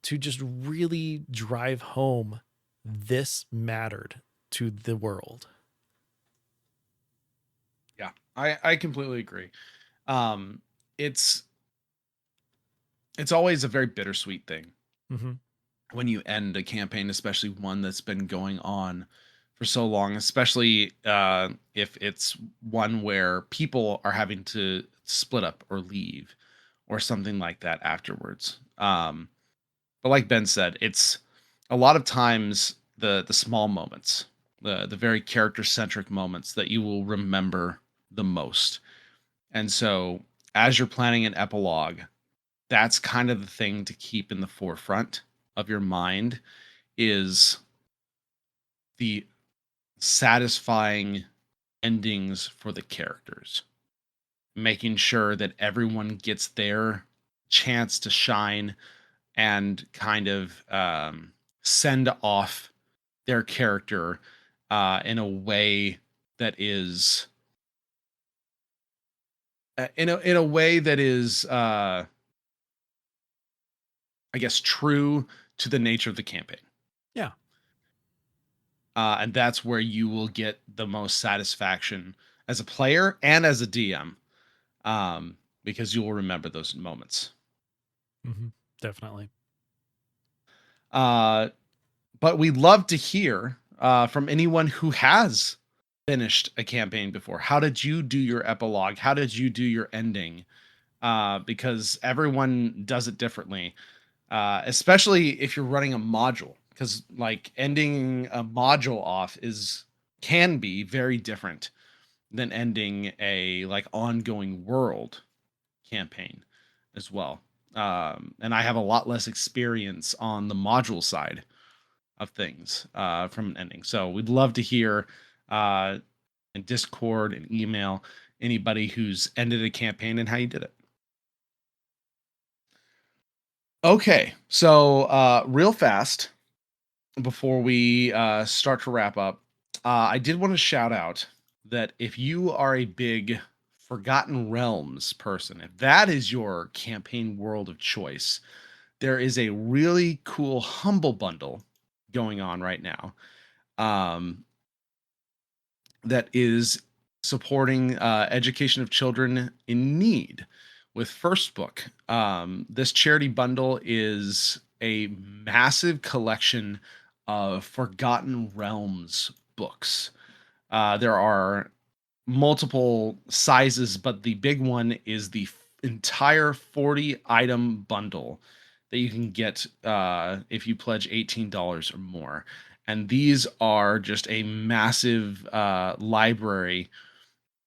to just really drive home this mattered to the world.
Yeah, I completely agree. Um, it's it's always a very bittersweet thing
Mhm.
when you end a campaign, especially one that's been going on for so long, especially if it's one where people are having to split up or leave or something like that afterwards. But like Ben said, it's a lot of times the small moments, the very character centric moments that you will remember the most. And so as you're planning an epilogue, that's kind of the thing to keep in the forefront of your mind is the satisfying endings for the characters, making sure that everyone gets their chance to shine and kind of send off their character in a way that is in a way that is I guess true to the nature of the campaign.
Yeah.
And that's where you will get the most satisfaction as a player and as a DM, because you will remember those moments.
Mhm. Definitely.
Uh, but we'd love to hear from anyone who has finished a campaign before. How did you do your epilogue? How did you do your ending? Because everyone does it differently, especially if you're running a module. Because like ending a module off is can be very different than ending a like ongoing world campaign as well. And I have a lot less experience on the module side of things from an ending. So we'd love to hear uh, in Discord and email anybody who's ended a campaign and how you did it. Okay, so real fast before we start to wrap up, I did want to shout out that if you are a big Forgotten Realms person, if that is your campaign world of choice, there is a really cool Humble Bundle going on right now. Um, that is supporting education of children in need with First Book. This charity bundle is a massive collection of Forgotten Realms books. There are multiple sizes, but the big one is the entire 40 item bundle that you can get if you pledge $18 or more. And these are just a massive library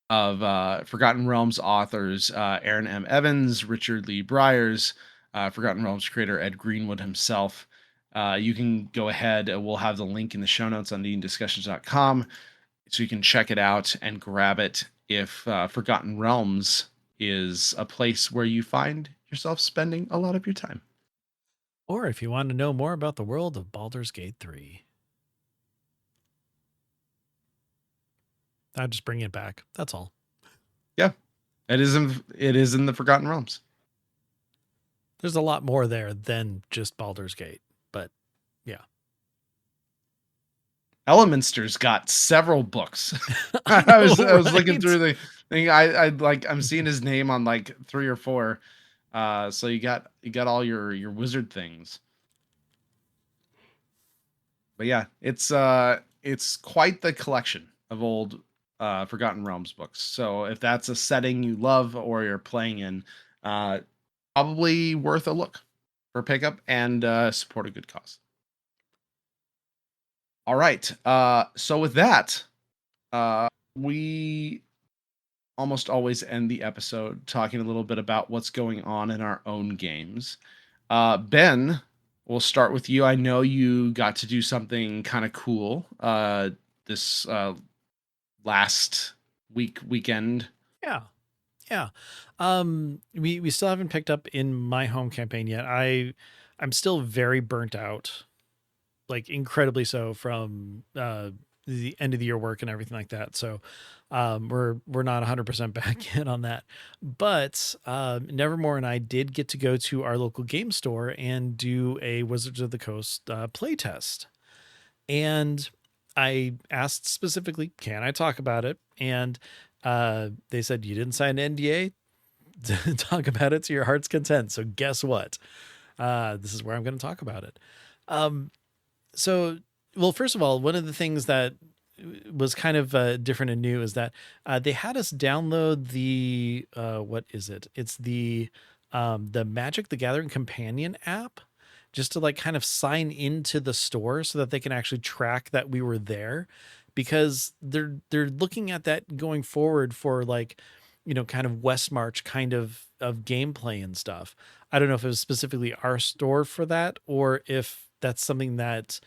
of Forgotten Realms authors, Aaron M. Evans, Richard Lee Briers, Forgotten Realms creator Ed Greenwood himself. You can go ahead. We'll have the link in the show notes on discussions.com, so you can check it out and grab it if Forgotten Realms is a place where you find yourself spending a lot of your time.
Or if you want to know more about the world of Baldur's Gate 3, I'll just bring it back. That's all.
Yeah, it is in the Forgotten Realms.
There's a lot more there than just Baldur's Gate, but yeah.
Elemenster's got several books.
I
I
know,
was I was looking
right?
through the thing. I'm seeing his name on like 3 or 4. So you got all your wizard things. But yeah, it's quite the collection of old Forgotten Realms books. So if that's a setting you love or you're playing in, uh probably worth a look for pickup and support a good cause. All right. So with that, we almost always end the episode talking a little bit about what's going on in our own games. Ben, we'll start with you. I know you got to do something kind of cool this last weekend.
Yeah. Yeah. We still haven't picked up in my home campaign yet. I'm still very burnt out, like incredibly so from the end of the year work and everything like that. So we're not 100% back in on that. But Nevermore and I did get to go to our local game store and do a Wizards of the Coast play test. And I asked specifically, can I talk about it? And they said, you didn't sign an NDA to talk about it to your heart's content. So guess what? This is where I'm going to talk about it. Um, so, well, first of all, one of the things that was kind of different and new is that they had us download the what is it? It's the Magic the Gathering Companion app, just to like kind of sign into the store so that they can actually track that we were there, because they're looking at that going forward for like, kind of West March kind of gameplay and stuff. I don't know if it was specifically our store for that or if that's something that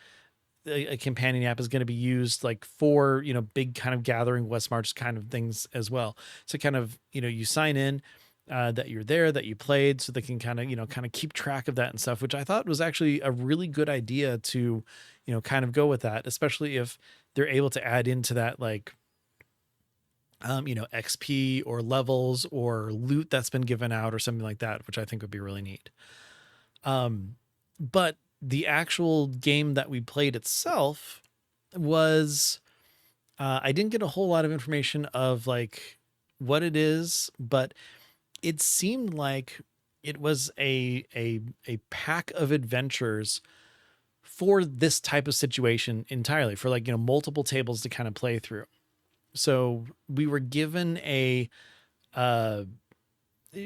a companion app is going to be used like for, big kind of gathering West March kind of things as well. So kind of, you sign in, that you're there, that you played, so they can kind of, kind of keep track of that and stuff, which I thought was actually a really good idea to, kind of go with that, especially if they're able to add into that, like, XP or levels or loot that's been given out or something like that, which I think would be really neat. But the actual game that we played itself was, I didn't get a whole lot of information of like what it is, but it seemed like it was a pack of adventures for this type of situation entirely, for like, multiple tables to kind of play through. So we were given a uh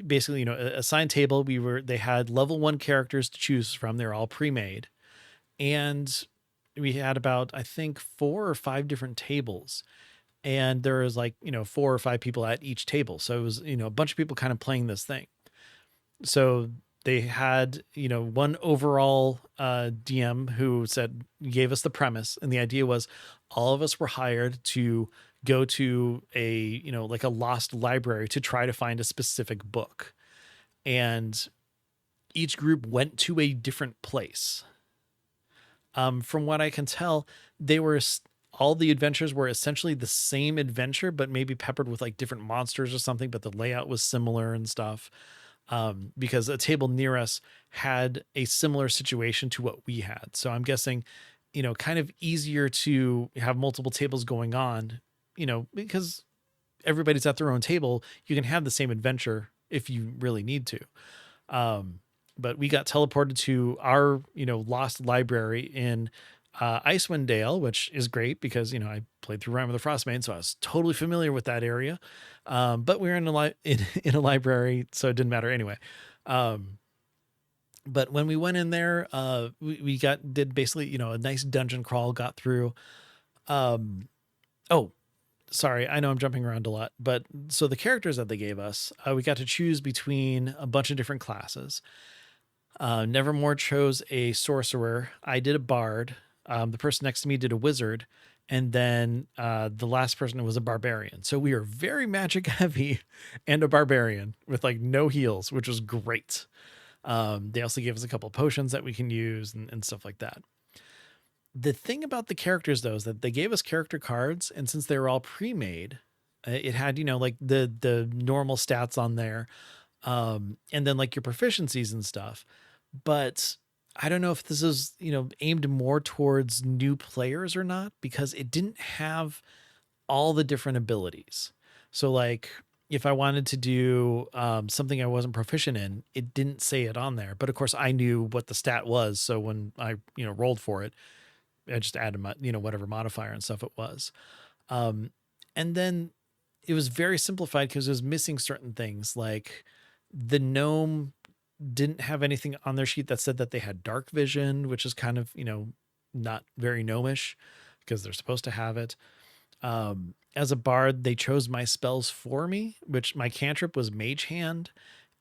basically, a assigned table. They had level 1 characters to choose from. They're all pre-made. And we had about, I think, 4 or 5 different tables. And there was like, 4 or 5 people at each table. So it was, a bunch of people kind of playing this thing. So they had, one overall DM who gave us the premise. And the idea was all of us were hired to go to like a lost library to try to find a specific book. And each group went to a different place. From what I can tell, all the adventures were essentially the same adventure, but maybe peppered with like different monsters or something, but the layout was similar and stuff. Because a table near us had a similar situation to what we had. So I'm guessing, kind of easier to have multiple tables going on, because everybody's at their own table. You can have the same adventure if you really need to. But we got teleported to our, lost library in Icewind Dale, which is great because, I played through Rime of the Frostbane, so I was totally familiar with that area. But we were in a library, so it didn't matter anyway. But when we went in there, we did basically, a nice dungeon crawl, got through. Oh, sorry, I know I'm jumping around a lot, but so the characters that they gave us, we got to choose between a bunch of different classes. Nevermore chose a sorcerer. I did a bard. The person next to me did a wizard. And then the last person was a barbarian. So we are very magic heavy and a barbarian with like no heals, which was great. They also gave us a couple of potions that we can use and stuff like that. The thing about the characters, though, is that they gave us character cards. And since they were all pre made, it had, like the normal stats on there, and then like your proficiencies and stuff. But I don't know if this is, aimed more towards new players or not, because it didn't have all the different abilities. So like if I wanted to do something I wasn't proficient in, it didn't say it on there. But of course I knew what the stat was. So when I, rolled for it, I just added my, whatever modifier and stuff it was. And then it was very simplified because it was missing certain things, like the gnome didn't have anything on their sheet that said that they had dark vision, which is kind of, not very gnomish because they're supposed to have it. As a bard, they chose my spells for me, which my cantrip was Mage Hand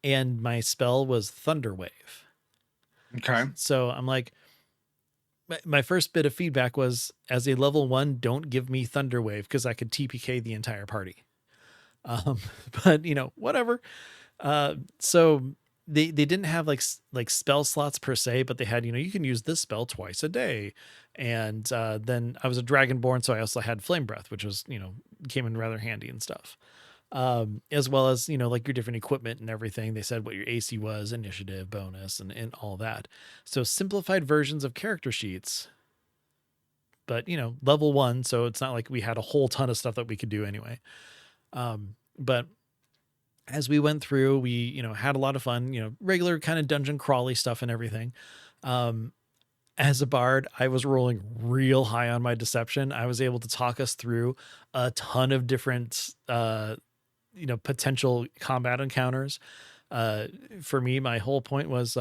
and my spell was Thunder Wave.
Okay.
So I'm like, my first bit of feedback was, as a level 1, don't give me Thunder Wave because I could TPK the entire party. But whatever. So they didn't have like spell slots per se, but they had, you can use this spell twice a day. And then I was a dragonborn, so I also had flame breath, which was, came in rather handy and stuff. As well as, like your different equipment and everything. They said what your AC was, initiative, bonus, and all that. So simplified versions of character sheets, but level 1. So it's not like we had a whole ton of stuff that we could do anyway. But as we went through, we, had a lot of fun, regular kind of dungeon crawly stuff and everything. As a bard, I was rolling real high on my deception. I was able to talk us through a ton of different, potential combat encounters. For me, my whole point was,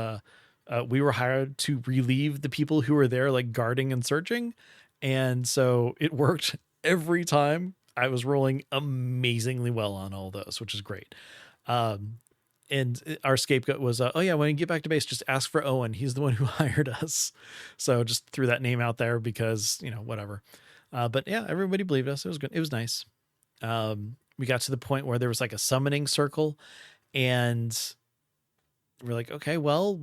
we were hired to relieve the people who were there, like guarding and searching. And so it worked every time. I was rolling amazingly well on all those, which is great. And our scapegoat was, oh yeah, when you get back to base, just ask for Owen. He's the one who hired us. So just threw that name out there because, whatever. But yeah, everybody believed us. It was good. It was nice. We got to the point where there was like a summoning circle, and we're like, okay, well,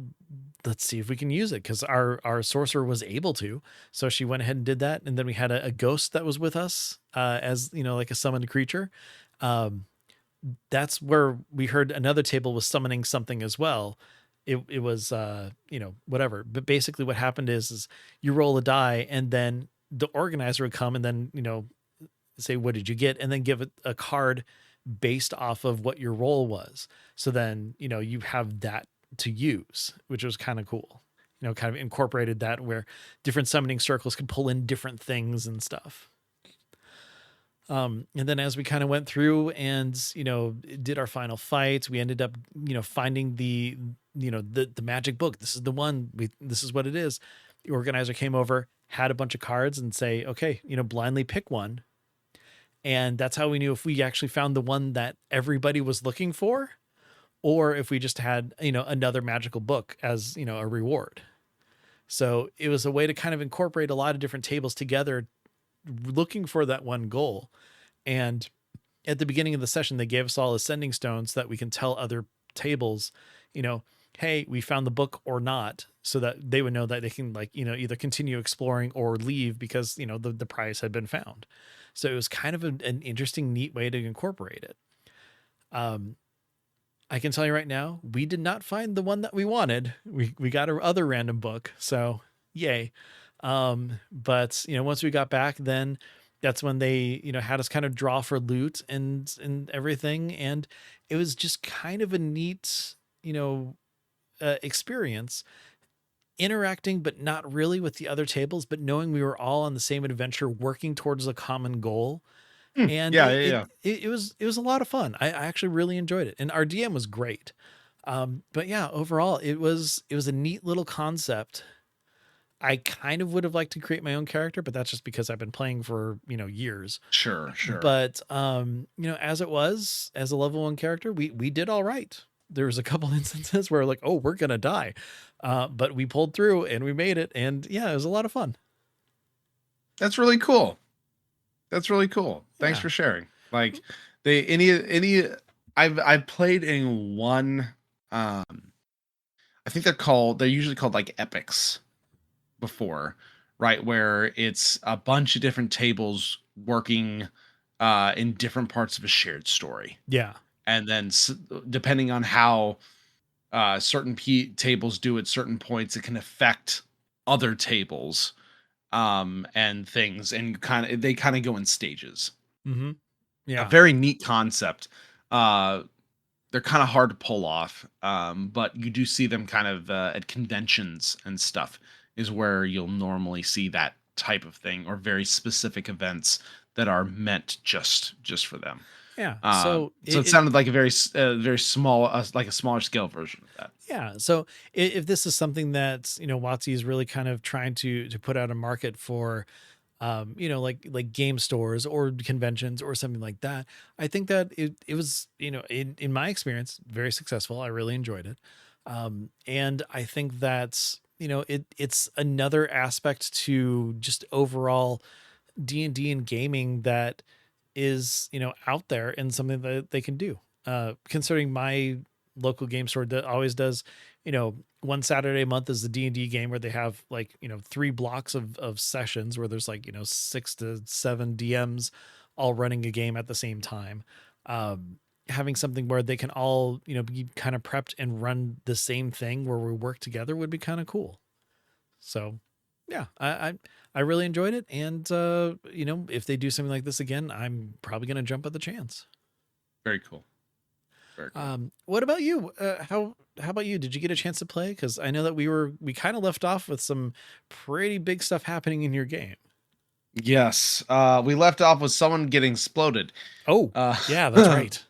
let's see if we can use it, because our sorcerer was able to. So she went ahead and did that. And then we had a ghost that was with us, as, like a summoned creature. That's where we heard another table was summoning something as well. It was, whatever. But basically what happened is you roll a die, and then the organizer would come and then, say, what did you get? And then give it a card based off of what your roll was. So then, you have that to use, which was kind of cool. Kind of incorporated that where different summoning circles could pull in different things and stuff. And then as we kind of went through and, did our final fight, we ended up, finding the magic book. This is the one. This is what it is. The organizer came over, had a bunch of cards, and say, okay, blindly pick one. And that's how we knew if we actually found the one that everybody was looking for, or if we just had, another magical book as, a reward. So it was a way to kind of incorporate a lot of different tables together, looking for that one goal. And at the beginning of the session, they gave us all ascending stones so that we can tell other tables, hey, we found the book or not, so that they would know that they can, like, either continue exploring or leave because, the prize had been found. So it was kind of an interesting, neat way to incorporate it. I can tell you right now, we did not find the one that we wanted. We got a other random book. So yay. But once we got back, then that's when they, had us kind of draw for loot and everything. And it was just kind of a neat, experience, interacting, but not really with the other tables, but knowing we were all on the same adventure, working towards a common goal. And
Yeah, yeah, yeah.
it was a lot of fun. I actually really enjoyed it. And our DM was great. But yeah, overall it was a neat little concept. I kind of would have liked to create my own character, but that's just because I've been playing for, years.
Sure.
But as it was, as a level 1 character, we did all right. there was a couple instances where like, oh, we're gonna die, but we pulled through and we made it, and yeah, it was a lot of fun.
That's really cool. That's really cool. Thanks
Yeah,
for sharing. Like they any I've played in one um I think they're usually called like epics before, right? Where it's a bunch of different tables working in different parts of a shared story.
yeah,
And then depending on how certain tables do at certain points, it can affect other tables and things, and they kind of go in stages.
hmm,
A
yeah,
very neat concept. Uh, they're kind of hard to pull off, but you do see them kind of at conventions and stuff is where you'll normally see that type of thing, or very specific events that are meant just for them.
yeah.
Um,
So
so it sounded like a very small, like a smaller scale version of that.
yeah. So if this is something that, WotC is really kind of trying to put out a market for, like game stores or conventions or something like that, I think that it was, in my experience, very successful. I really enjoyed it. And I think that's, it's another aspect to just overall D&D and gaming that is, out there and something that they can do. Considering my local game store that always does, one Saturday a month is the D&D game where they have like, 3 blocks of sessions where there's like, 6 to 7 DMs all running a game at the same time. Having something where they can all, be kind of prepped and run the same thing where we work together would be kind of cool. So, yeah, I really enjoyed it, and if they do something like this again, I'm probably gonna jump at the chance.
Very cool. Very cool.
What about you? How about you? Did you get a chance to play? Because I know that we kind of left off with some pretty big stuff happening in your game.
Yes, we left off with someone getting exploded.
Oh,
Uh,
yeah, that's right.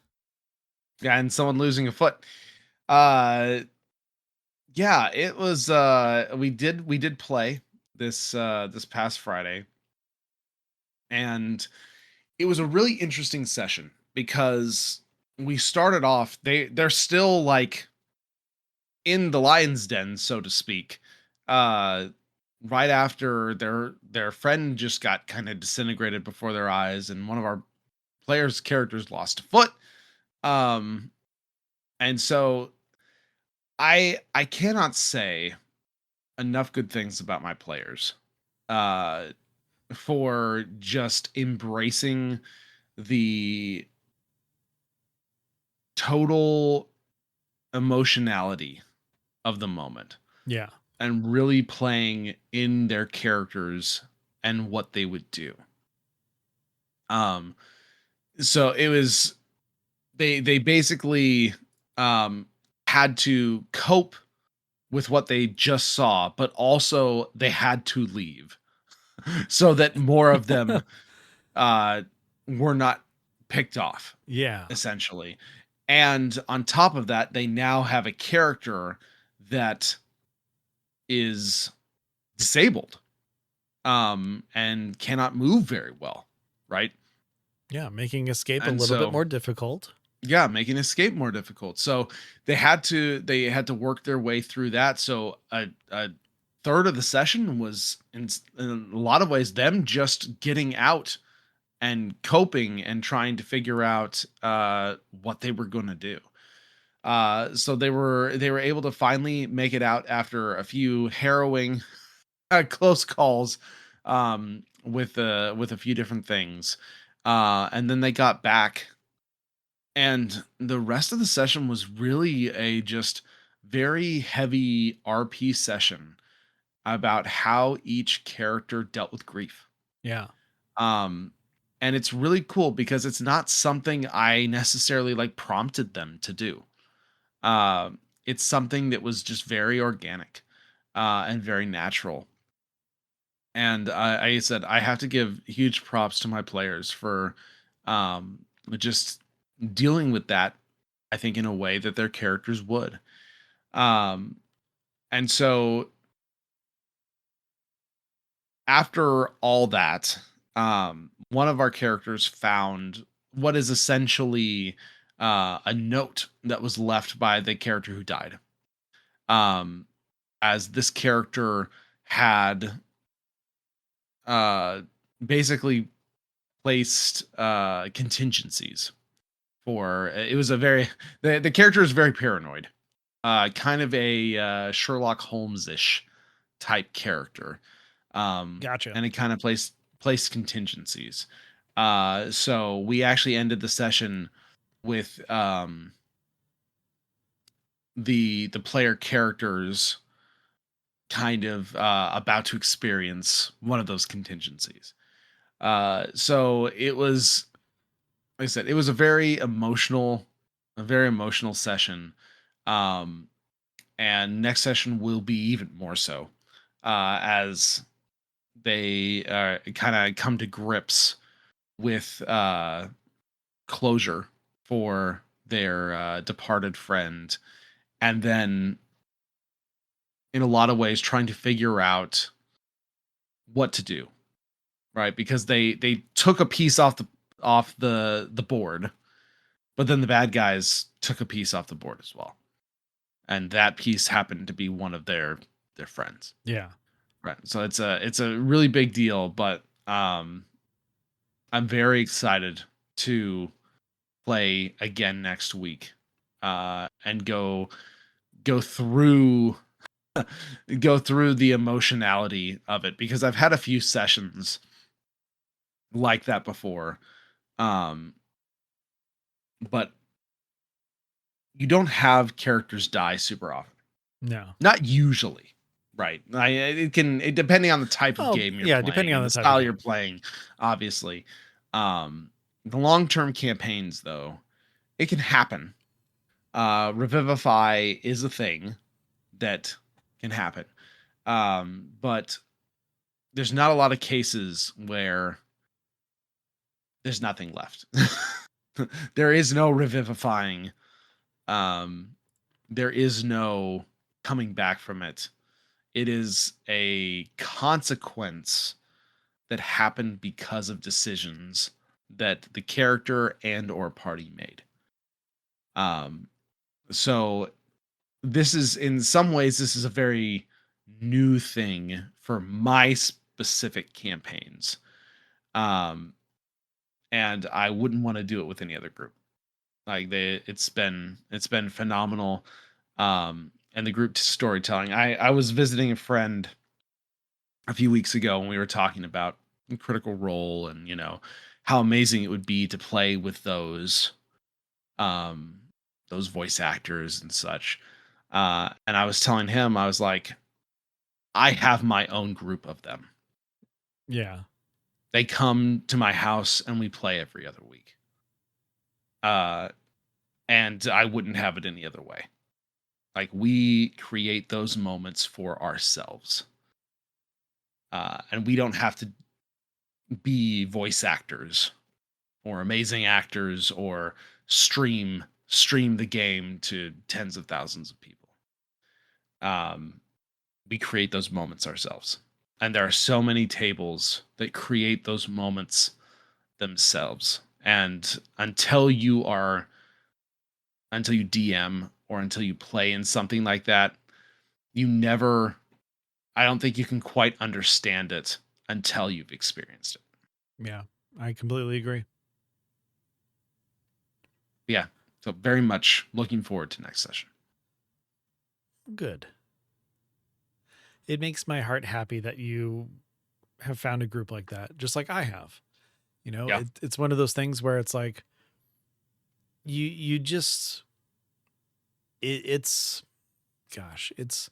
yeah, and someone losing a foot. Uh, yeah, it was. We did play this past Friday, and it was a really interesting session because we started off. They're still like in the lion's den, so to speak. Uh, right after their friend just got kind of disintegrated before their eyes, and one of our players' characters lost a foot. Um, and so I cannot say enough good things about my players uh for just embracing the total emotionality of the moment
Yeah,
and really playing in their characters and what they would do. um so it was, they basically um had to cope with what they just saw, but also they had to leave so that more of them uh, were not picked off,
yeah,
essentially. And on top of that, they now have a character that is disabled and cannot move very well, right?
yeah. Making escape a
And
little bit
so
more difficult.
yeah, making escape more difficult. So they had to work their way through that. So a third of the session was in a lot of ways them just getting out and coping and trying to figure out what they were going to do. So they were able to finally make it out after a few harrowing close calls with a few different things. And then they got back, and the rest of the session was really a just very heavy RP session about how each character dealt with grief.
Yeah,
Um, and it's really cool because it's not something I necessarily like prompted them to do. It's something that was just very organic and very natural. And I said I have to give huge props to my players for just dealing with that. I think in a way that their characters would. Um, and so after all that, one of our characters found what is essentially a note that was left by the character who died. Um, as this character had uh, basically placed contingencies for it was a very the character is very paranoid, kind of a Sherlock Holmes-ish type character,
Gotcha.
and it kind of placed contingencies. So we actually ended the session with the player characters kind of about to experience one of those contingencies. So it was, like I said, it was a very emotional session. Um, and next session will be even more so, as they kind of come to grips with closure for their departed friend, and then in a lot of ways trying to figure out what to do, right? Because they took a piece off the board, but then the bad guys took a piece off the board as well, and that piece happened to be one of their friends,
Yeah.
right? So it's a really big deal, but I'm very excited to play again next week, and go through go through the emotionality of it, because I've had a few sessions like that before. Um, but you don't have characters die super often.
No.
Not usually, right? Depending on the type of
Oh,
game you're
yeah, depending
playing
on
and
the
the
type of
style you're
game.
playing, obviously. Um, the long-term campaigns, though, it can happen. Revivify is a thing that can happen. But there's not a lot of cases where there's nothing left. There is no revivifying. Um, there is no coming back from it. It is a consequence that happened because of decisions that the character and or party made. Um, so this is, in some ways, this is a very new thing for my specific campaigns. Um, and I wouldn't want to do it with any other group. Like it's been phenomenal. And the group storytelling. I was visiting a friend a few weeks ago, and we were talking about Critical Role, and how amazing it would be to play with um those voice actors and such. And I was telling him, I was like, I have my own group of them.
Yeah.
They come to my house and we play every other week. Uh and I wouldn't have it any other way. Like, we create those moments for ourselves. And we don't have to be voice actors or amazing actors or stream the game to tens of thousands of people. Um, we create those moments ourselves. And there are so many tables that create those moments themselves. And until you DM or until you play in something like that, you never I don't think you can quite understand it until you've experienced it.
Yeah. I completely agree.
Yeah. So very much looking forward to next session.
Good. It makes my heart happy that you have found a group like that, just like I have.
Yeah.
It's one of those things where it's like you just it's gosh, it's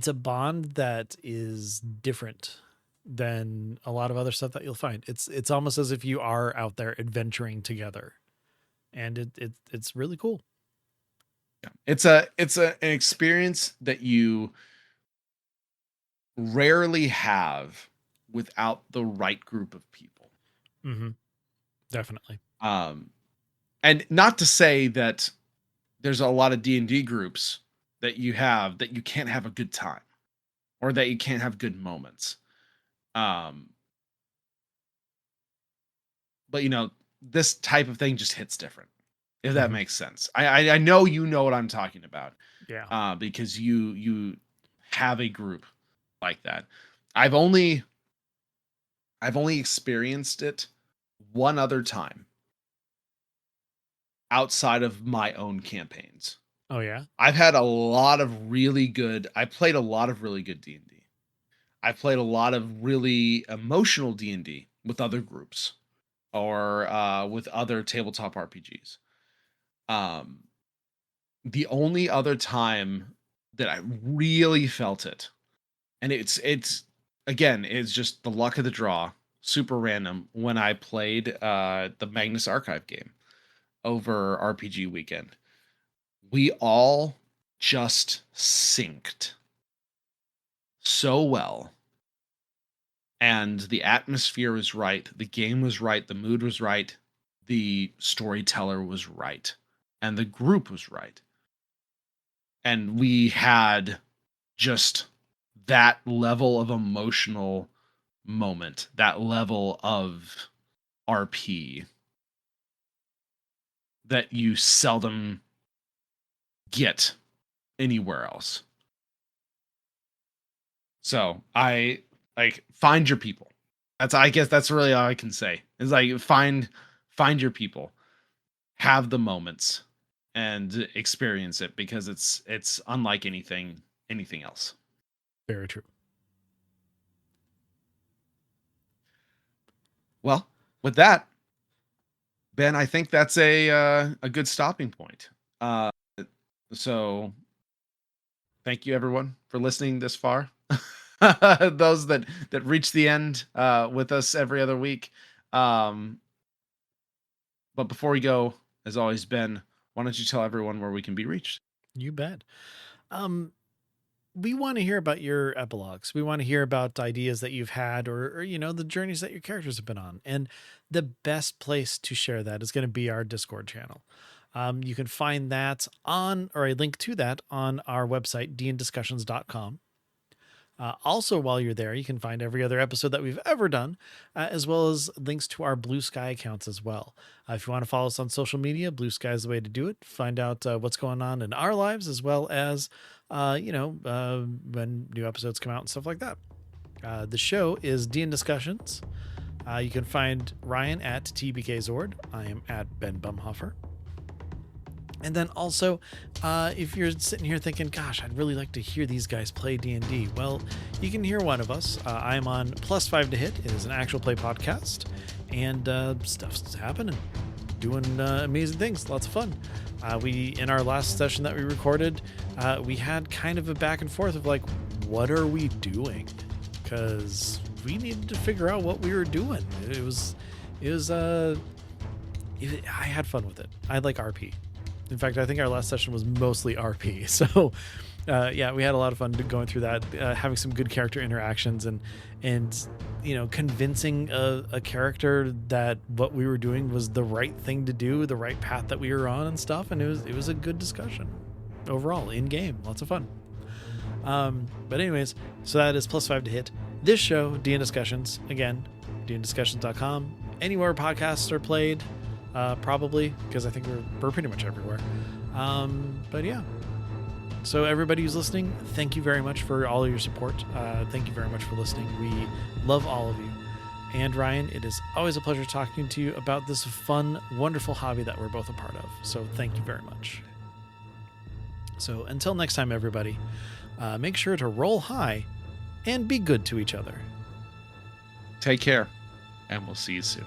a bond that is different than a lot of other stuff that you'll find. It's almost as if you are out there adventuring together, and it's really cool.
Yeah. An experience that you rarely have without the right group of people.
Mm-hmm. Definitely.
Um and not to say that there's a lot of D&D groups that you can't have a good time or that you can't have good moments. Um but this type of thing just hits different. if that
Mhm.
makes sense. I know you know what I'm talking about,
Yeah.
because you have a group like that. I've only I've only experienced it one other time outside of my own campaigns.
Oh yeah.
I've had a lot of really good I played a lot of really good D&D. I played a lot of really emotional D&D with other groups or with other tabletop RPGs. Um, the only other time that I really felt it, and it's again, it's just the luck of the draw, super random, when I played the Magnus Archive game over RPG weekend. We all just synced so well, and the atmosphere was right, the game was right, the mood was right, the storyteller was right, and the group was right. And we had just that level of emotional moment, that level of RP that you seldom get anywhere else. So I like find your people. I guess that's really all I can say. Is like find your people, have the moments, and experience it because it's unlike anything else.
Very true.
Well, with that, Ben, I think that's a good stopping point. Uh, so thank you everyone for listening this far. Those that reach the end with us every other week. Um, but before we go, as always, Ben, why don't you tell everyone where we can be reached?
You bet. Um, we want to hear about your epilogues. We want to hear about ideas that you've had or the journeys that your characters have been on. And the best place to share that is going to be our Discord channel. You can find that on, or a link to that on our website, dndiscussions.com. Also, while you're there, you can find every other episode that we've ever done, as well as links to our Blue Sky accounts as well. If you want to follow us on social media, Blue Sky is the way to do it. Find out what's going on in our lives, as well as, when new episodes come out and stuff like that. The show is DN Discussions. You can find Ryan at TBK Zord. I am at Ben Bumhofer. And then also, if you're sitting here thinking, gosh, I'd really like to hear these guys play D&D, well, you can hear one of us. I'm on +5 to Hit. It is an actual play podcast, and stuff's happening, doing amazing things, lots of fun. In our last session that we recorded, we had kind of a back and forth of like, what are we doing? Because we needed to figure out what we were doing. I had fun with it. I like RP. In fact, I think our last session was mostly RP. So, yeah, we had a lot of fun going through that, having some good character interactions and convincing a character that what we were doing was the right thing to do, the right path that we were on and stuff. And it was a good discussion overall in game. Lots of fun. But anyways, so that is +5 to Hit. This show, DN Discussions, again, dndiscussions.com. Anywhere podcasts are played. Probably, because I think we're pretty much everywhere. But yeah. So everybody who's listening, thank you very much for all of your support. Thank you very much for listening. We love all of you. And Ryan, it is always a pleasure talking to you about this fun, wonderful hobby that we're both a part of. So thank you very much. So until next time, everybody, make sure to roll high and be good to each other.
Take care, and we'll see you soon.